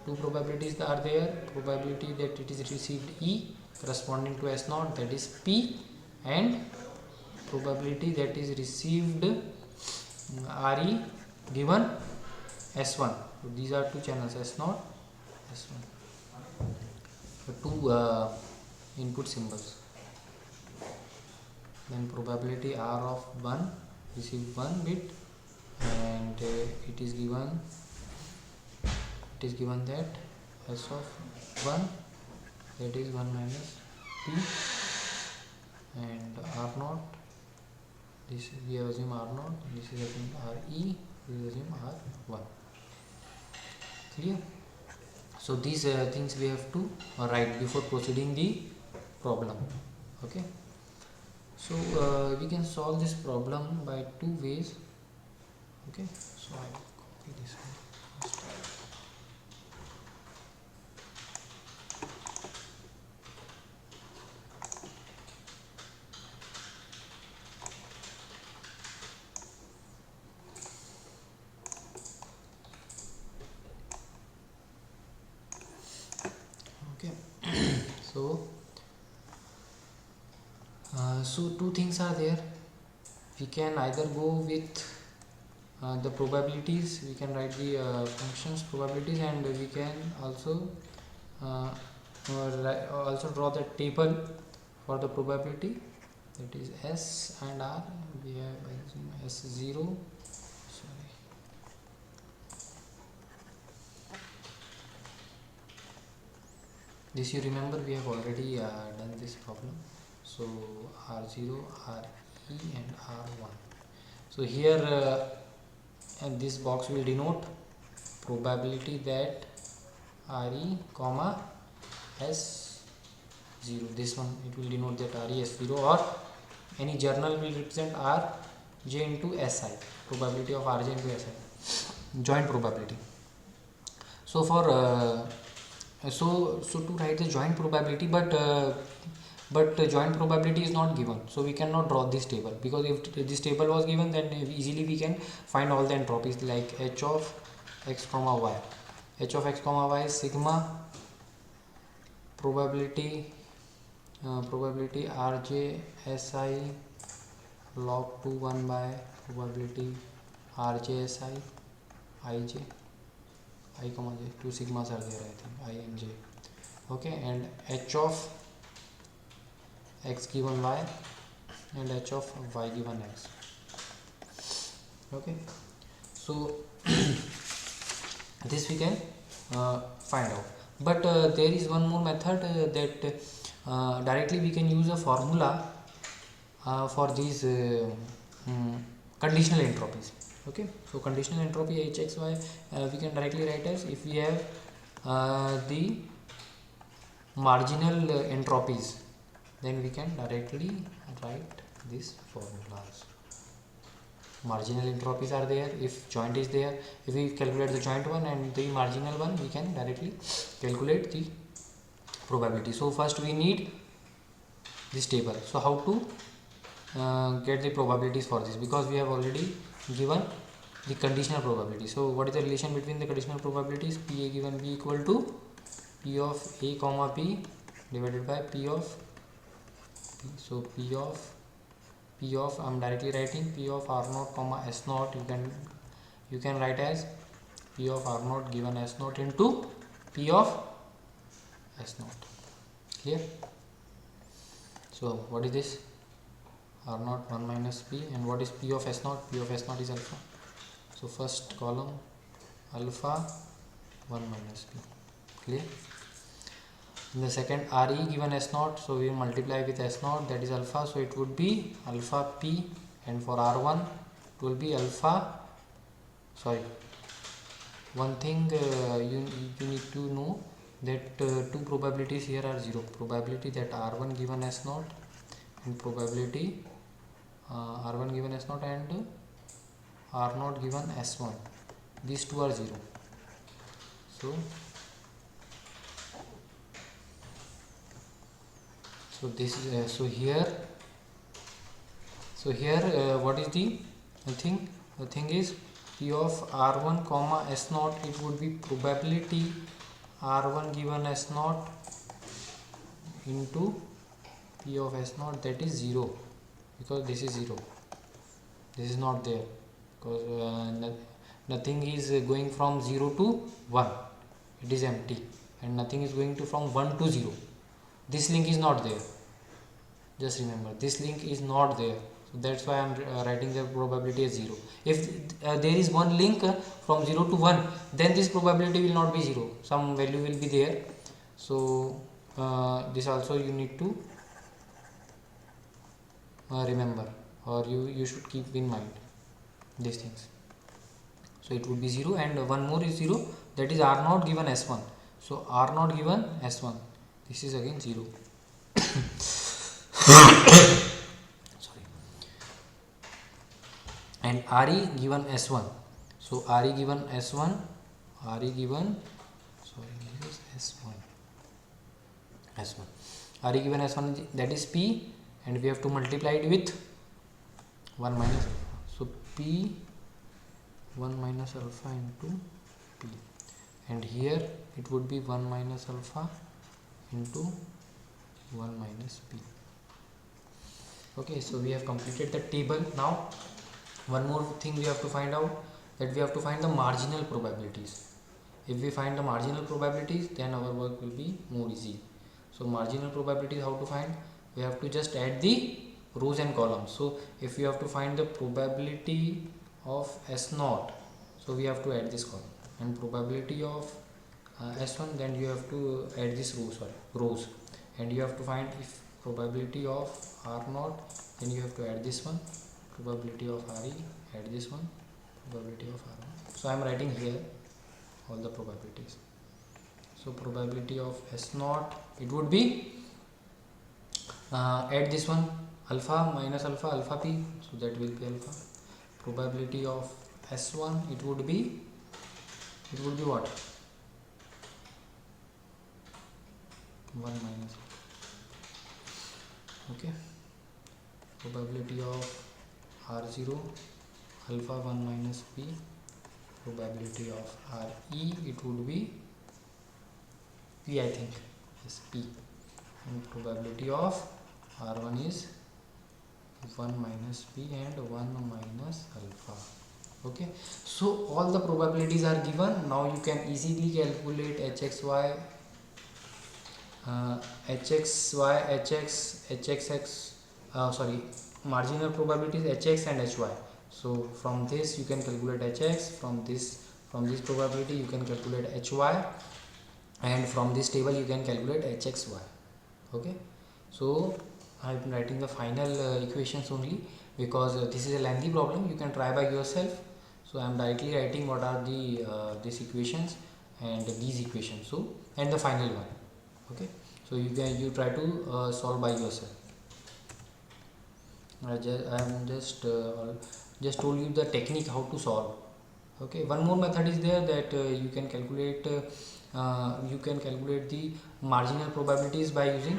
two probabilities are there. Probability that it is received e corresponding to s naught, that is p, and probability that is received re given s1. So these are two channels, s0, s1. So two input symbols. Then probability r of 1 receive 1 bit, and it is given that s of 1, that is 1 minus p, and r0, this we assume r0, this is assumed re, we assume r1. Clear? So these things we have to write before proceeding the problem. Okay, so we can solve this problem by two ways. Okay, so I will copy this one first. Okay, so two things are there. We can either go with the probabilities, we can write the functions probabilities, and we can also draw the table for the probability, that is s and r. We have s0, sorry, this you remember we have already done this problem. So r0, re, and r1. So here and this box will denote probability that re comma s0, this one it will denote that re s0, or any journal will represent rj into si, probability of rj into si, joint probability. So for so to write the joint probability, but joint probability is not given, so we cannot draw this table, because if this table was given, then easily we can find all the entropies, like h of x comma y. H of x comma y is sigma probability rj si log 2 1 by probability rj si ij, I comma j, two sigmas are there, I think, I and j. Okay, and h of x given y and h of y given x. Okay, so this we can find out, but there is one more method that directly we can use a formula for these conditional entropies. Okay, so conditional entropy hxy we can directly write as, if we have the marginal entropies, then we can directly write these formulas. Marginal entropies are there if joint is there. If we calculate the joint one and the marginal one, we can directly calculate the probability. So first we need this table. So how to get the probabilities for this, because we have already given the conditional probability. So what is the relation between the conditional probabilities? Pa given b equal to p of a comma p divided by p of p. So p of I am directly writing p of r naught comma s naught, you can write as p of r naught given s naught into p of s naught. Clear? So what is this? R naught 1 minus p, and what is p of s naught? P of s naught is alpha. So first column alpha 1 minus p. Clear? In the second re given s naught, so we multiply with s naught, that is alpha, so it would be alpha p, and for r1 it will be alpha, sorry, one thing you need to know that two probabilities here are 0. Probability that r1 given as naught and probability r1 given as naught and r0 given as 1. These two are 0. So this is what is the thing? The thing is p of r1 comma s naught, it would be probability r1 given as naught into p of s naught, that is 0, because this is 0, this is not there, because nothing is going from 0 to 1, it is empty, and nothing is going to from 1 to 0. This link is not there, just remember this link is not there, so that's why I'm writing the probability as 0. If there is one link from 0 to 1, then this probability will not be 0, some value will be there. So this also you need to remember, or you should keep in mind these things. So it would be 0, and one more is 0, that is r0 given s1. So r0 given s1, this is again 0. Sorry. And re given s1. So re given s1, re given, sorry, this is s1, re given s1, that is p, and we have to multiply it with 1 minus alpha. So p 1 minus alpha into p, and here it would be 1 minus alpha into 1 minus p. Okay, so we have completed the table. Now one more thing we have to find out, that we have to find the marginal probabilities. If we find the marginal probabilities, then our work will be more easy. So marginal probabilities, how to find? We have to just add the rows and columns. So if you have to find the probability of s0, so we have to add this column, and probability of s1, then you have to add this rows, and you have to find if probability of r0, then you have to add this one, probability of re, add this one, probability of r1. So I am writing here all the probabilities. So probability of s0, it would be add this one, alpha minus alpha, alpha p, so that will be alpha. Probability of s1, it would be what? 1 minus, okay. Probability of r0, alpha 1 minus p. Probability of re, it would be p, I think, yes, p. And probability of r1 is 1 minus p and 1 minus alpha. Okay, so all the probabilities are given. Now you can easily calculate hxy, hxx, marginal probabilities hx and hy. So from this you can calculate hx, from this probability you can calculate hy, and from this table you can calculate hxy. Okay, so I am writing the final equations only, because this is a lengthy problem, you can try by yourself. So I am directly writing what are the these equations and these equations, so, and the final one. Okay, so you try to solve by yourself. I am just told you the technique how to solve. Okay, one more method is there, that you can calculate the marginal probabilities by using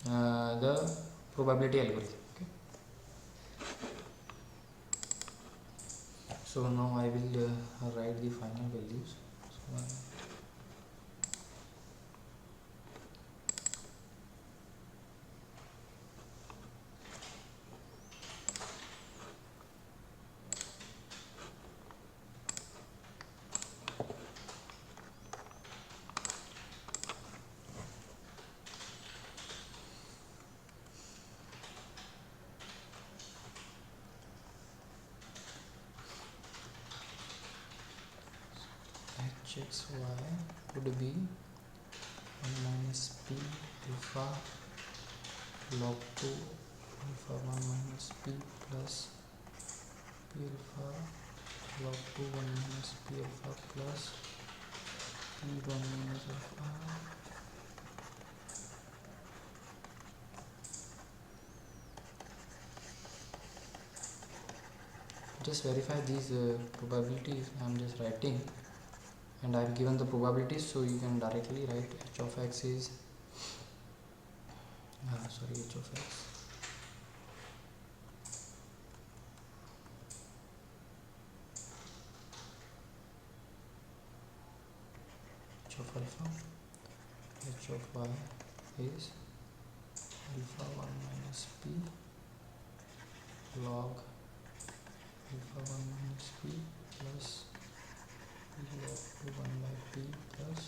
the probability algorithm. Okay, so now I will write the final values. So, hxy would be 1 minus p alpha log 2 alpha 1 minus p plus P alpha log 2 1 minus P alpha plus P 1 minus alpha. Just verify these probabilities. I'm just writing, and I've given the probabilities, so you can directly write h of x is h of x h of alpha h of y is alpha 1 minus p log alpha 1 minus p plus p log 2 1 by p plus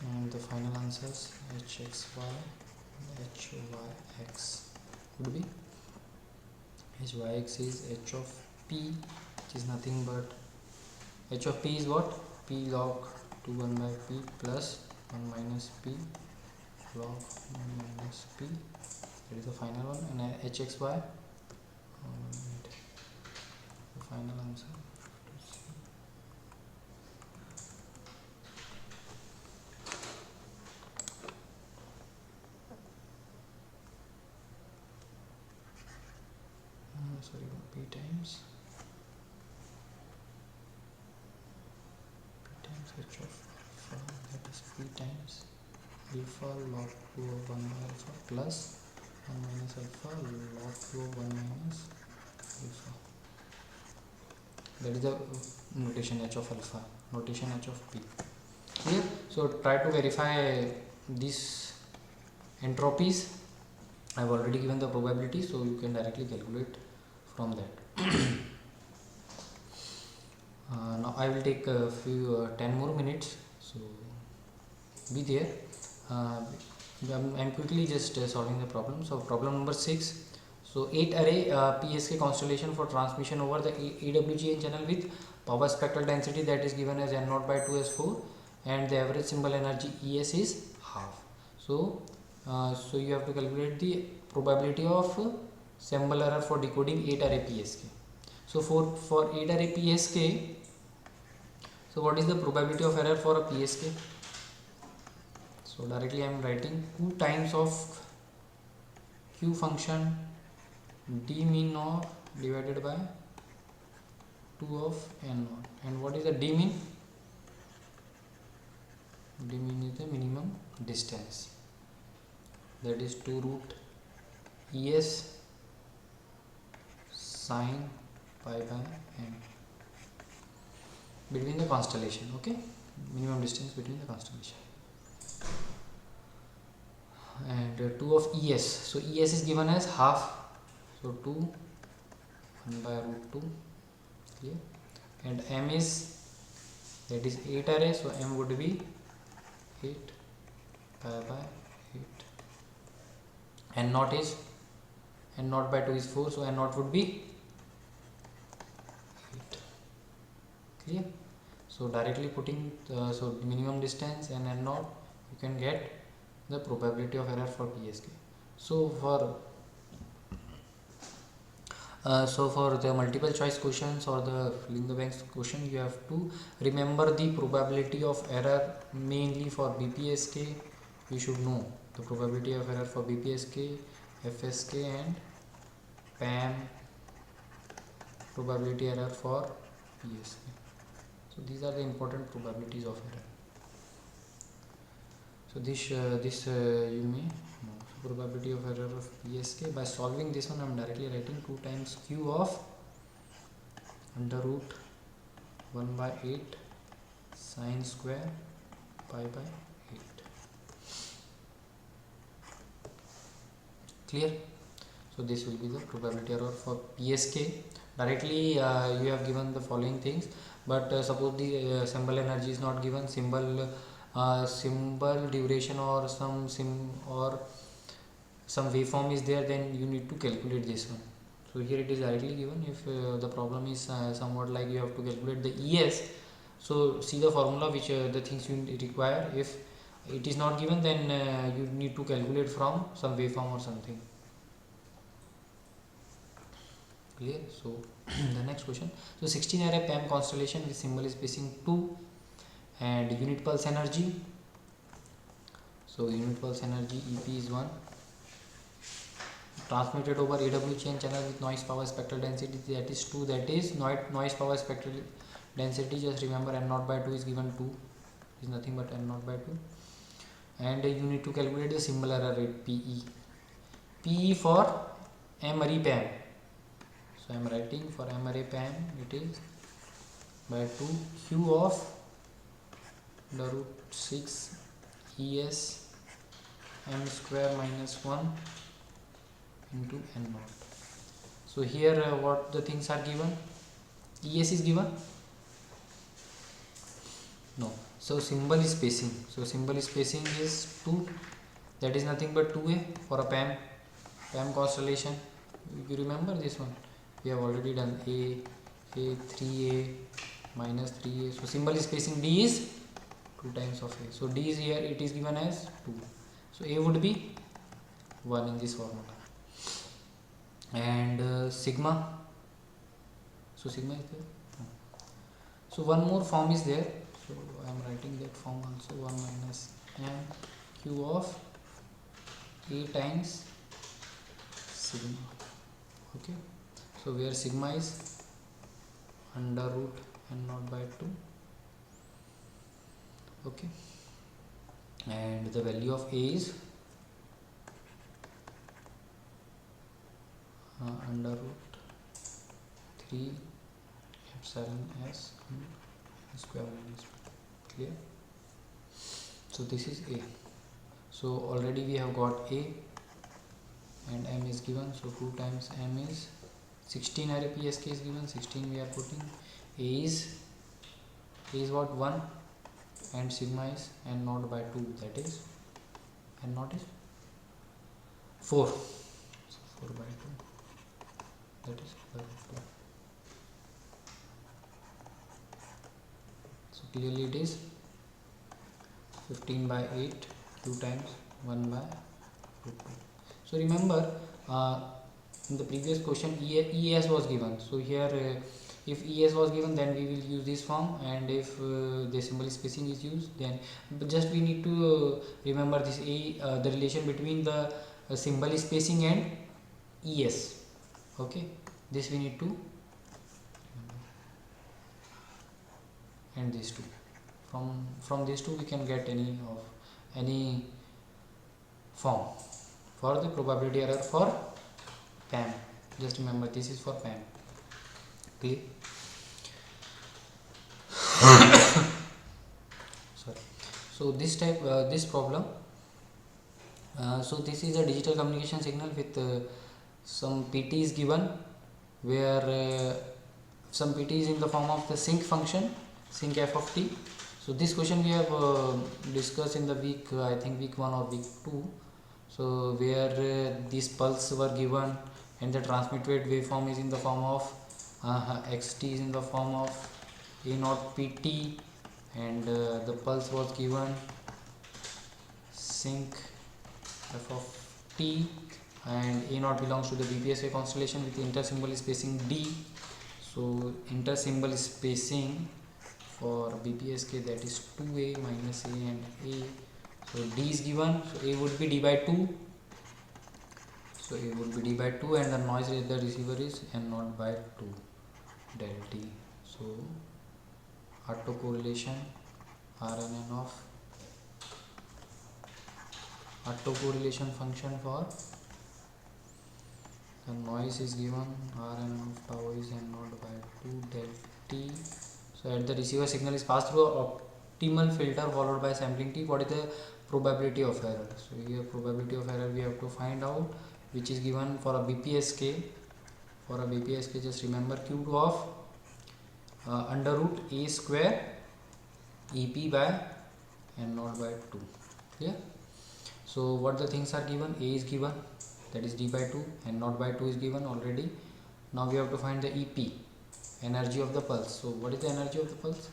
and the final answers hxy and hyx would be hyx is h of p, which is nothing but h of p is what? P log 2 1 by p plus 1 minus p log 1 minus p. That is the final one. And hxy, and the final answer. Sorry, p times h of alpha, that is p times alpha log 2 of 1 by alpha plus 1 minus alpha log 2 of 1 minus alpha. That is the notation h of alpha, notation h of p. Clear? So try to verify these entropies. I have already given the probability, so you can directly calculate from that. Now I will take a few 10 more minutes, so be there. I'm quickly just solving the problem. So problem number 6. So 8 array PSK constellation for transmission over the AWGN channel with power spectral density that is given as N0 by 2s4, and the average symbol energy ES is half. So so you have to calculate the probability of symbol error for decoding 8 array PSK. So for 8 array PSK, so what is the probability of error for a PSK? So directly I am writing 2 times of Q function d mean naught divided by 2 of n naught. And what is the d mean? D mean is the minimum distance, that is 2 root ES sine pi by n between the constellation. Okay, minimum distance between the constellation. And 2 of ES, so ES is given as half, so 2 1 by root 2. Clear? And M is, that is 8 array, so M would be 8 pi by 8. N naught is, N naught by 2 is 4, so N naught would be 8. Clear? So directly putting so minimum distance and N naught, you can get the probability of error for PSK. So for the multiple choice questions or the fill in the blanks question, you have to remember the probability of error. Mainly for BPSK, you should know the probability of error for BPSK, FSK and PAM, probability error for PSK. So these are the important probabilities of error. So this you may know. So probability of error of PSK, by solving this one I am directly writing 2 times Q of under root 1 by 8 sine square pi by 8. Clear? So this will be the probability error for PSK. Directly you have given the following things, but suppose the symbol energy is not given, symbol duration or some waveform is there, then you need to calculate this one. So here it is directly given. If the problem is somewhat like you have to calculate the ES, So see the formula which the things you require. If it is not given, then you need to calculate from some waveform or something. Clear? So the next question. So 16 array PAM constellation with symbol spacing 2 and unit pulse energy. So unit pulse energy EP is 1, transmitted over AW chain channel with noise power spectral density, that is 2, that is noise power spectral density, just remember n naught by 2 is given 2, is nothing but n naught by 2, and you need to calculate the symbol error rate PE for M array PAM. So I am writing for M array PAM, it is by 2 Q of the root 6 ES M square minus 1 into n naught. So here what the things are given, ES is given, no, so symbol is spacing, so symbol spacing is 2, that is nothing but 2a for a PAM constellation. You remember this one, we have already done a 3a minus 3a, so symbol spacing D is 2 times of a, so D is here, it is given as 2, so a would be 1 in this formula. And sigma, so sigma is there, no. So one more form is there, so I am writing that form also, 1 minus m q of a times sigma. Okay, so where sigma is under root n naught by 2. Okay, and the value of a is under root 3 epsilon s square minus 2. Clear? So this is a, so already we have got a and m is given, so 2 times m is 16 array PSK is given, 16 we are putting, a is what, 1, and sigma is n naught by 2, that is n naught is 4, so 4 by 2, that is 4. So clearly it is 15 by 8, 2 times 1 by root 2. So remember in the previous question ES was given, so here if ES was given, then we will use this form, and if the symbol spacing is used, then just we need to remember this the relation between the symbol spacing and ES. Okay, this we need to remember. And these two, from these two we can get any form for the probability error for PAM. Just remember this is for PAM. Clear? Sorry. So this type this problem, so this is a digital communication signal with some PT is given, where some PT is in the form of the sync function, sync f of t. So this question we have discussed in the week, I think week 1 or week 2, so where these pulse were given and the transmitted waveform is in the form of xt is in the form of a naught pt, and the pulse was given sync f of t, and a naught belongs to the BPSK constellation with intersymbol spacing d. So intersymbol spacing for BPSK, that is 2a minus a and a, so d is given, so a would be d by 2, so a would be d by 2, and the noise at the receiver is n naught by 2 del t. So autocorrelation RNN of autocorrelation function for the noise is given, Rn of tau is n naught by 2 del t. So at the receiver signal is passed through a optimal filter followed by sampling t. What is the probability of error? So here probability of error we have to find out, which is given for a BPSK. For a BPSK, just remember cube of under root a square EP by n naught by 2. Clear? So what the things are given? A is given, that is d by 2, n naught by 2 is given already. Now we have to find the EP, energy of the pulse. So what is the energy of the pulse?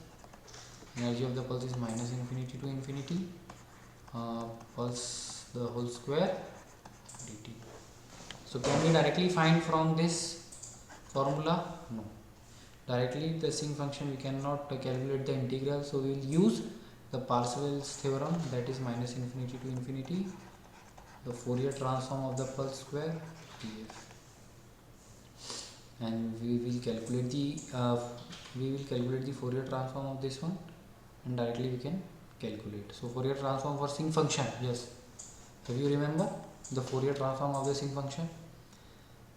Energy of the pulse is minus infinity to infinity, pulse the whole square dt. So can we directly find from this formula? No. Directly the sinc function we cannot calculate the integral, so we will use the Parseval's theorem, that is minus infinity to infinity the Fourier transform of the pulse square df, and we will calculate the Fourier transform of this one, and directly we can calculate. So Fourier transform for sinc function, yes, have you remember the Fourier transform of the sinc function?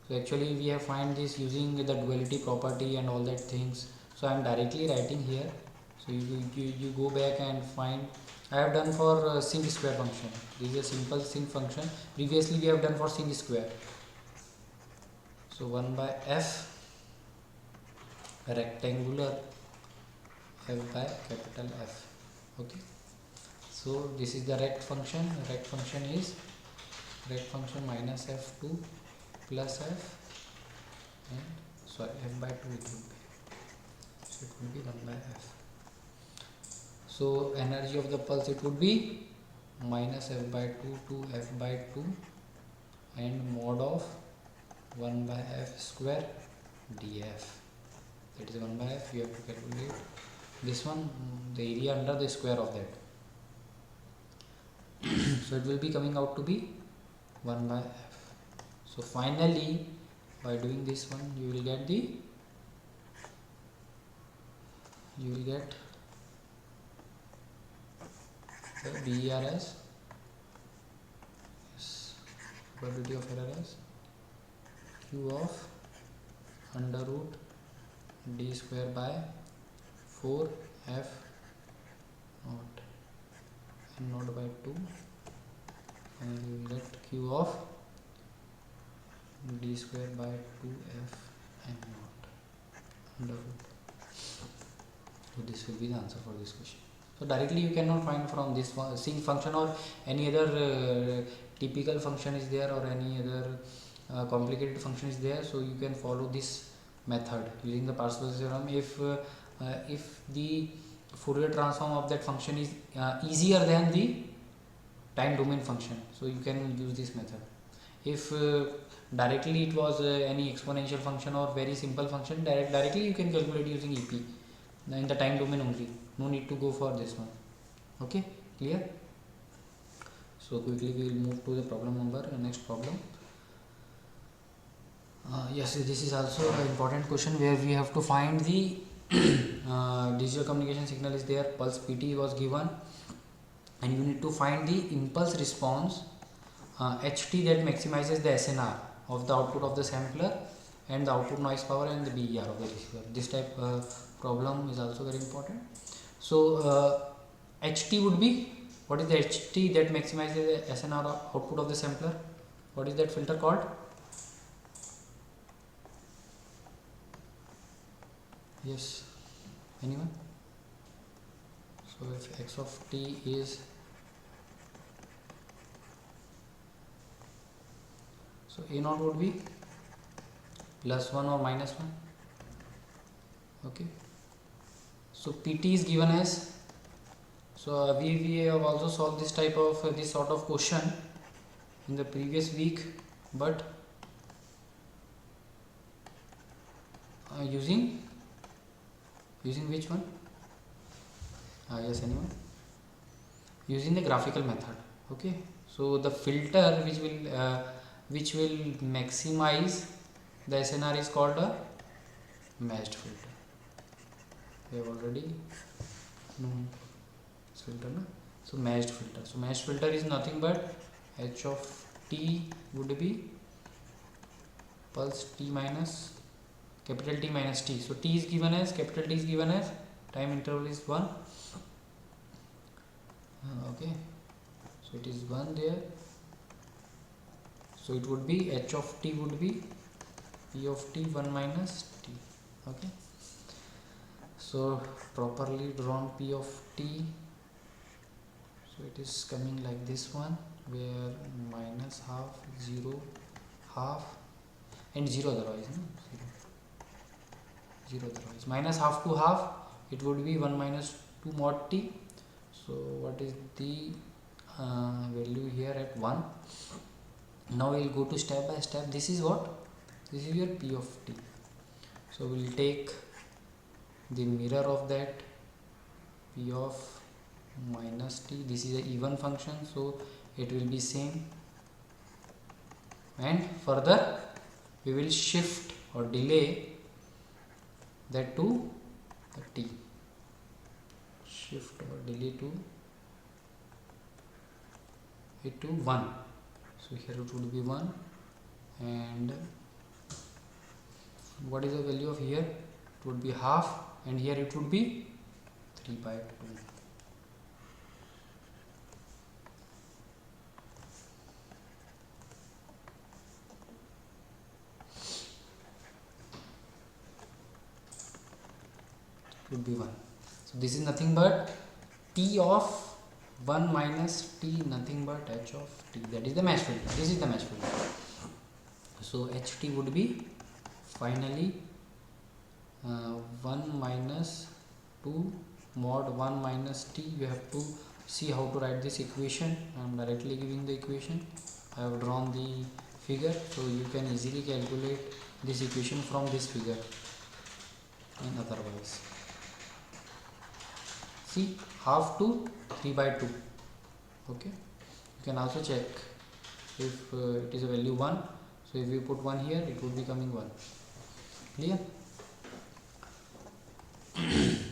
So actually we have find this using the duality property and all that things. So I am directly writing here. So you go back and find. I have done for sinc square function. This is a simple sinc function. Previously we have done for sinc square. So 1 by f rectangular f by capital F. Okay. So this is the rect function. Rect function is rect function minus f2 plus f and sorry f by 2 it will be. So it will be 1 by f. So energy of the pulse it would be minus f by 2 to f by 2 and mod of 1 by f square df. That is 1 by f. You have to calculate this one, the area under the square of that. So it will be coming out to be 1 by f. So finally by doing this one you will get the BER as probability of error as q of under root d square by 4 f naught and naught by 2, and you will get q of d square by 2 f and naught under root. So this will be the answer for this question. So directly you cannot find from this sinc function or any other typical function is there or any other complicated function is there. So you can follow this method using the Parseval's theorem. If the Fourier transform of that function is easier than the time domain function, so you can use this method. If directly it was any exponential function or very simple function, directly you can calculate using EP in the time domain only. No need to go for this one. Okay, clear? So quickly we will move to the problem number next problem. Yes, this is also an important question where we have to find the digital communication signal is there, pulse PT was given, and you need to find the impulse response HT that maximizes the SNR of the output of the sampler and the output noise power and the BER of the receiver. This type problem is also very important. So HT would be, what is the HT that maximizes the SNR output of the sampler? What is that filter called? Yes, anyone? So if x of t is, so A naught would be plus 1 or minus 1. Okay. So PT is given as, so we have also solved this type of this sort of question in the previous week, but using which one? Yes, anyone? Using the graphical method. Okay. So the filter which will maximize the SNR is called a matched filter. We have already known this filter, no? So matched filter. So matched filter is nothing but h of t would be pulse t minus capital T minus t. So t is given as, capital T is given as, time interval is 1. Okay. So it is 1 there. So it would be h of t would be p of t 1 minus t. Okay. So properly drawn p of t. So it is coming like this one, where minus half, 0, half, and 0 otherwise. No? 0 otherwise. Minus half to half, it would be 1 minus 2 mod t. So what is the value here at 1? Now we'll go to step by step. This is what? This is your p of t. So we'll take the mirror of that, p of minus t. This is a even function, so it will be same, and further we will shift or delay that to the t. Shift or delay to it to 1. So here it would be 1, and what is the value of here? It would be half, and here it would be 3 by 2. It would be 1. So this is nothing but t of 1 minus t, nothing but h of t. That is the mesh filter. This is the mesh filter. So ht would be finally 1 minus 2 mod 1 minus t. You have to see how to write this equation. I am directly giving the equation. I have drawn the figure, so you can easily calculate this equation from this figure, and otherwise see half to 3 by 2. Okay, you can also check if it is a value 1. So if you put 1 here, it would be coming 1. Clear?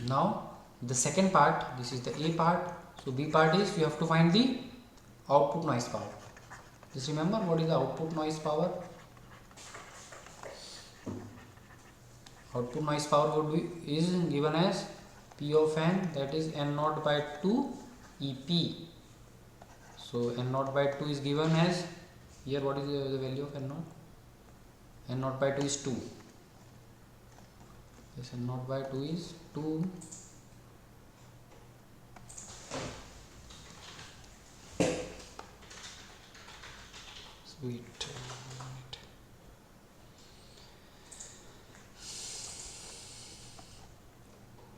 Now the second part, this is the A part. So B part is you have to find the output noise power. Just remember what is the output noise power. Output noise power would be is given as P of n, that is n naught by 2 EP. So n naught by 2 is given as here. What is the value of n naught? N naught by 2 is 2. Yes, n naught by 2 is 2. Sweet.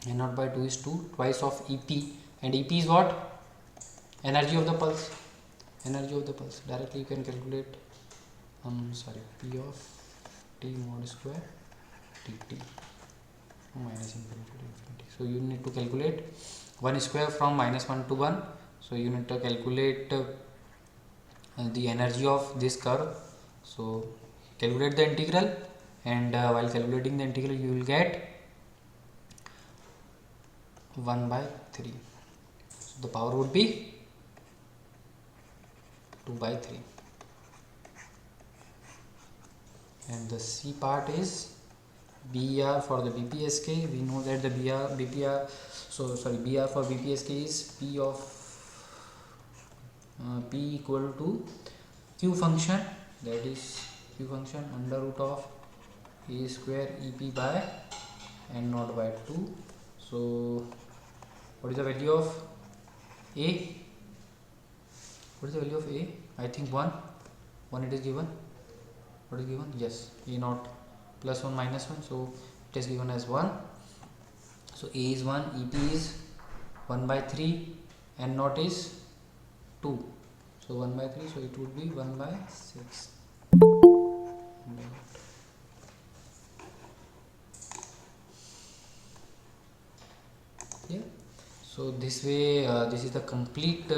N naught by 2 is 2, twice of EP, and EP is what? Energy of the pulse. Energy of the pulse. Directly you can calculate. P of t mod square dt minus infinity to infinity. So you need to calculate 1 square from minus 1 to 1. So you need to calculate the energy of this curve. So calculate the integral, and while calculating the integral you will get 1 by 3. So the power would be 2 by 3. And the C part is BR for the BPSK. We know that the BR for BPSK is P of P equal to Q function, that is Q function under root of A square EP by n naught by 2. So what is the value of A? What is the value of A? I think 1. 1 it is given. What is given? Yes, A naught plus 1 minus 1. So it is given as 1. So A is 1, EP is 1 by 3, n naught is 2. So 1 by 3, so it would be 1 by 6. Yeah. So this way, this is the complete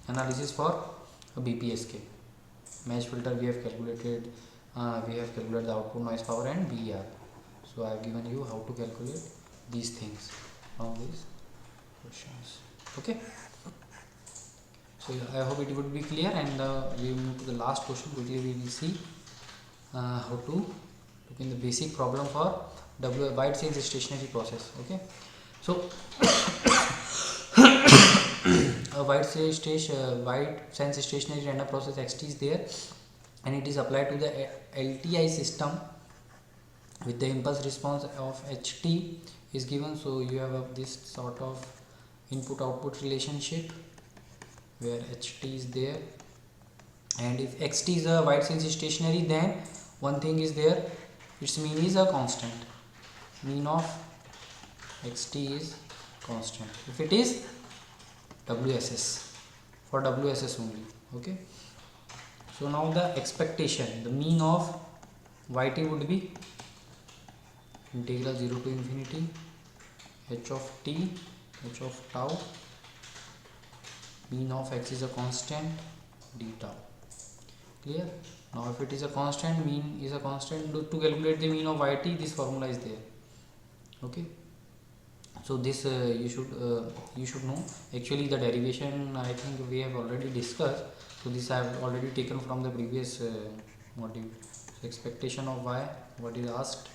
analysis for a BPSK. Mesh filter we have calculated. We have calculated the output noise power and BER. So I have given you how to calculate these things from these questions. Okay. So I hope it would be clear, and we move to the last question. Quickly we will see how to look in the basic problem for wide sense stationary process. Okay. So a wide sense stationary random process xt is there, and it is applied to the LTI system with the impulse response of ht is given. So you have this sort of input output relationship where ht is there, and if xt is a wide sense stationary, then one thing is there, its mean is a constant. Mean of xt is constant. If it is WSS, for WSS only. Okay, so now the expectation, the mean of yt would be integral 0 to infinity h of t, h of tau, mean of x is a constant, d tau. Clear? Now if it is a constant, mean is a constant, to calculate the mean of yt, this formula is there. Okay, so this you should know. Actually the derivation I think we have already discussed, so this I have already taken from the previous module. So expectation of y, what is asked,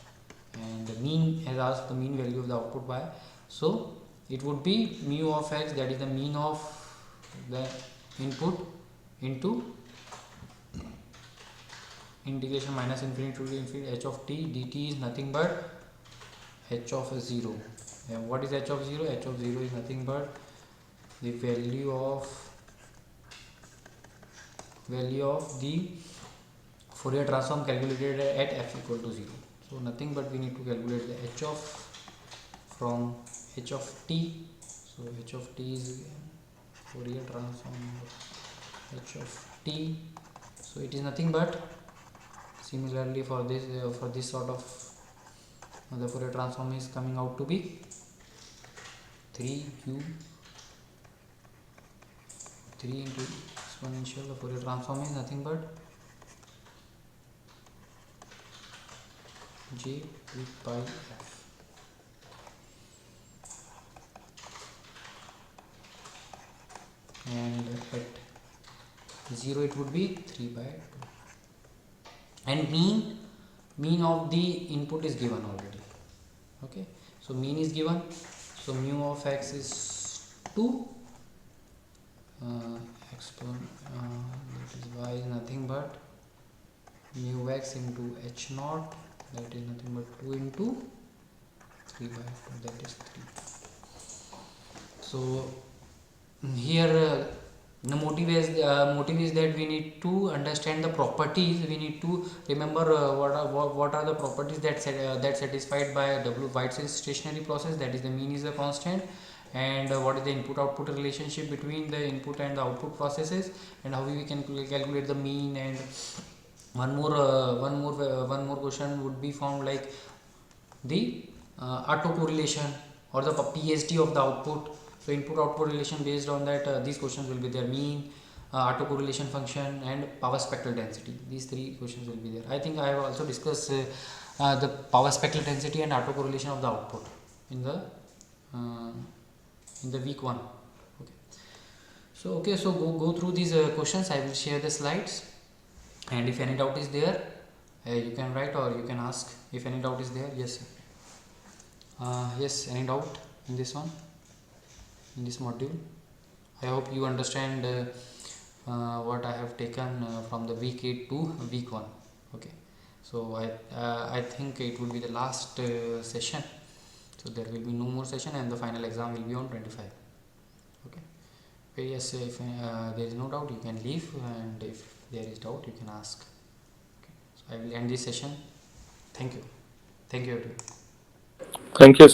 and the mean has asked the mean value of the output y, so it would be mu of x, that is the mean of the input, into integration minus infinity to infinity h of t dt is nothing but h of 0. And what is h of 0? H of 0 is nothing but the value of the Fourier transform calculated at f equal to 0. So nothing but we need to calculate the h of from h of t. So h of t is Fourier transform of h of t. So it is nothing but, similarly for this sort of the Fourier transform is coming out to be 3u 3 into exponential, the Fourier transform is nothing but j 2 pi f. And at 0 it would be 3 by 2. And mean of the input is given already. Okay, so mean is given, so mu of x is 2, that is y is nothing but mu x into h naught, that is nothing but 2 into 3 by 2, that is 3. So here the motive is that we need to understand the properties. We need to remember what are the properties that satisfied by White's stationary process, that is the mean is a constant, and what is the input output relationship between the input and the output processes, and how we can calculate the mean. And one more question would be found, like the autocorrelation or the PSD of the output. So input output relation, based on that these questions will be there: mean, autocorrelation function, and power spectral density. These three questions will be there. I think I have also discussed the power spectral density and autocorrelation of the output in the week 1. Okay, so go through these questions. I will share the slides, and if any doubt is there, you can write or you can ask. If any doubt is there, yes, yes, any doubt in this one, in this module? I hope you understand what I have taken from the week 8 to week 1. Okay, so I think it will be the last session, so there will be no more session, and the final exam will be on 25. Okay, yes, if there is no doubt, you can leave, and if there is doubt, you can ask. Okay, so I will end this session. Thank you everyone. Thank you, sir.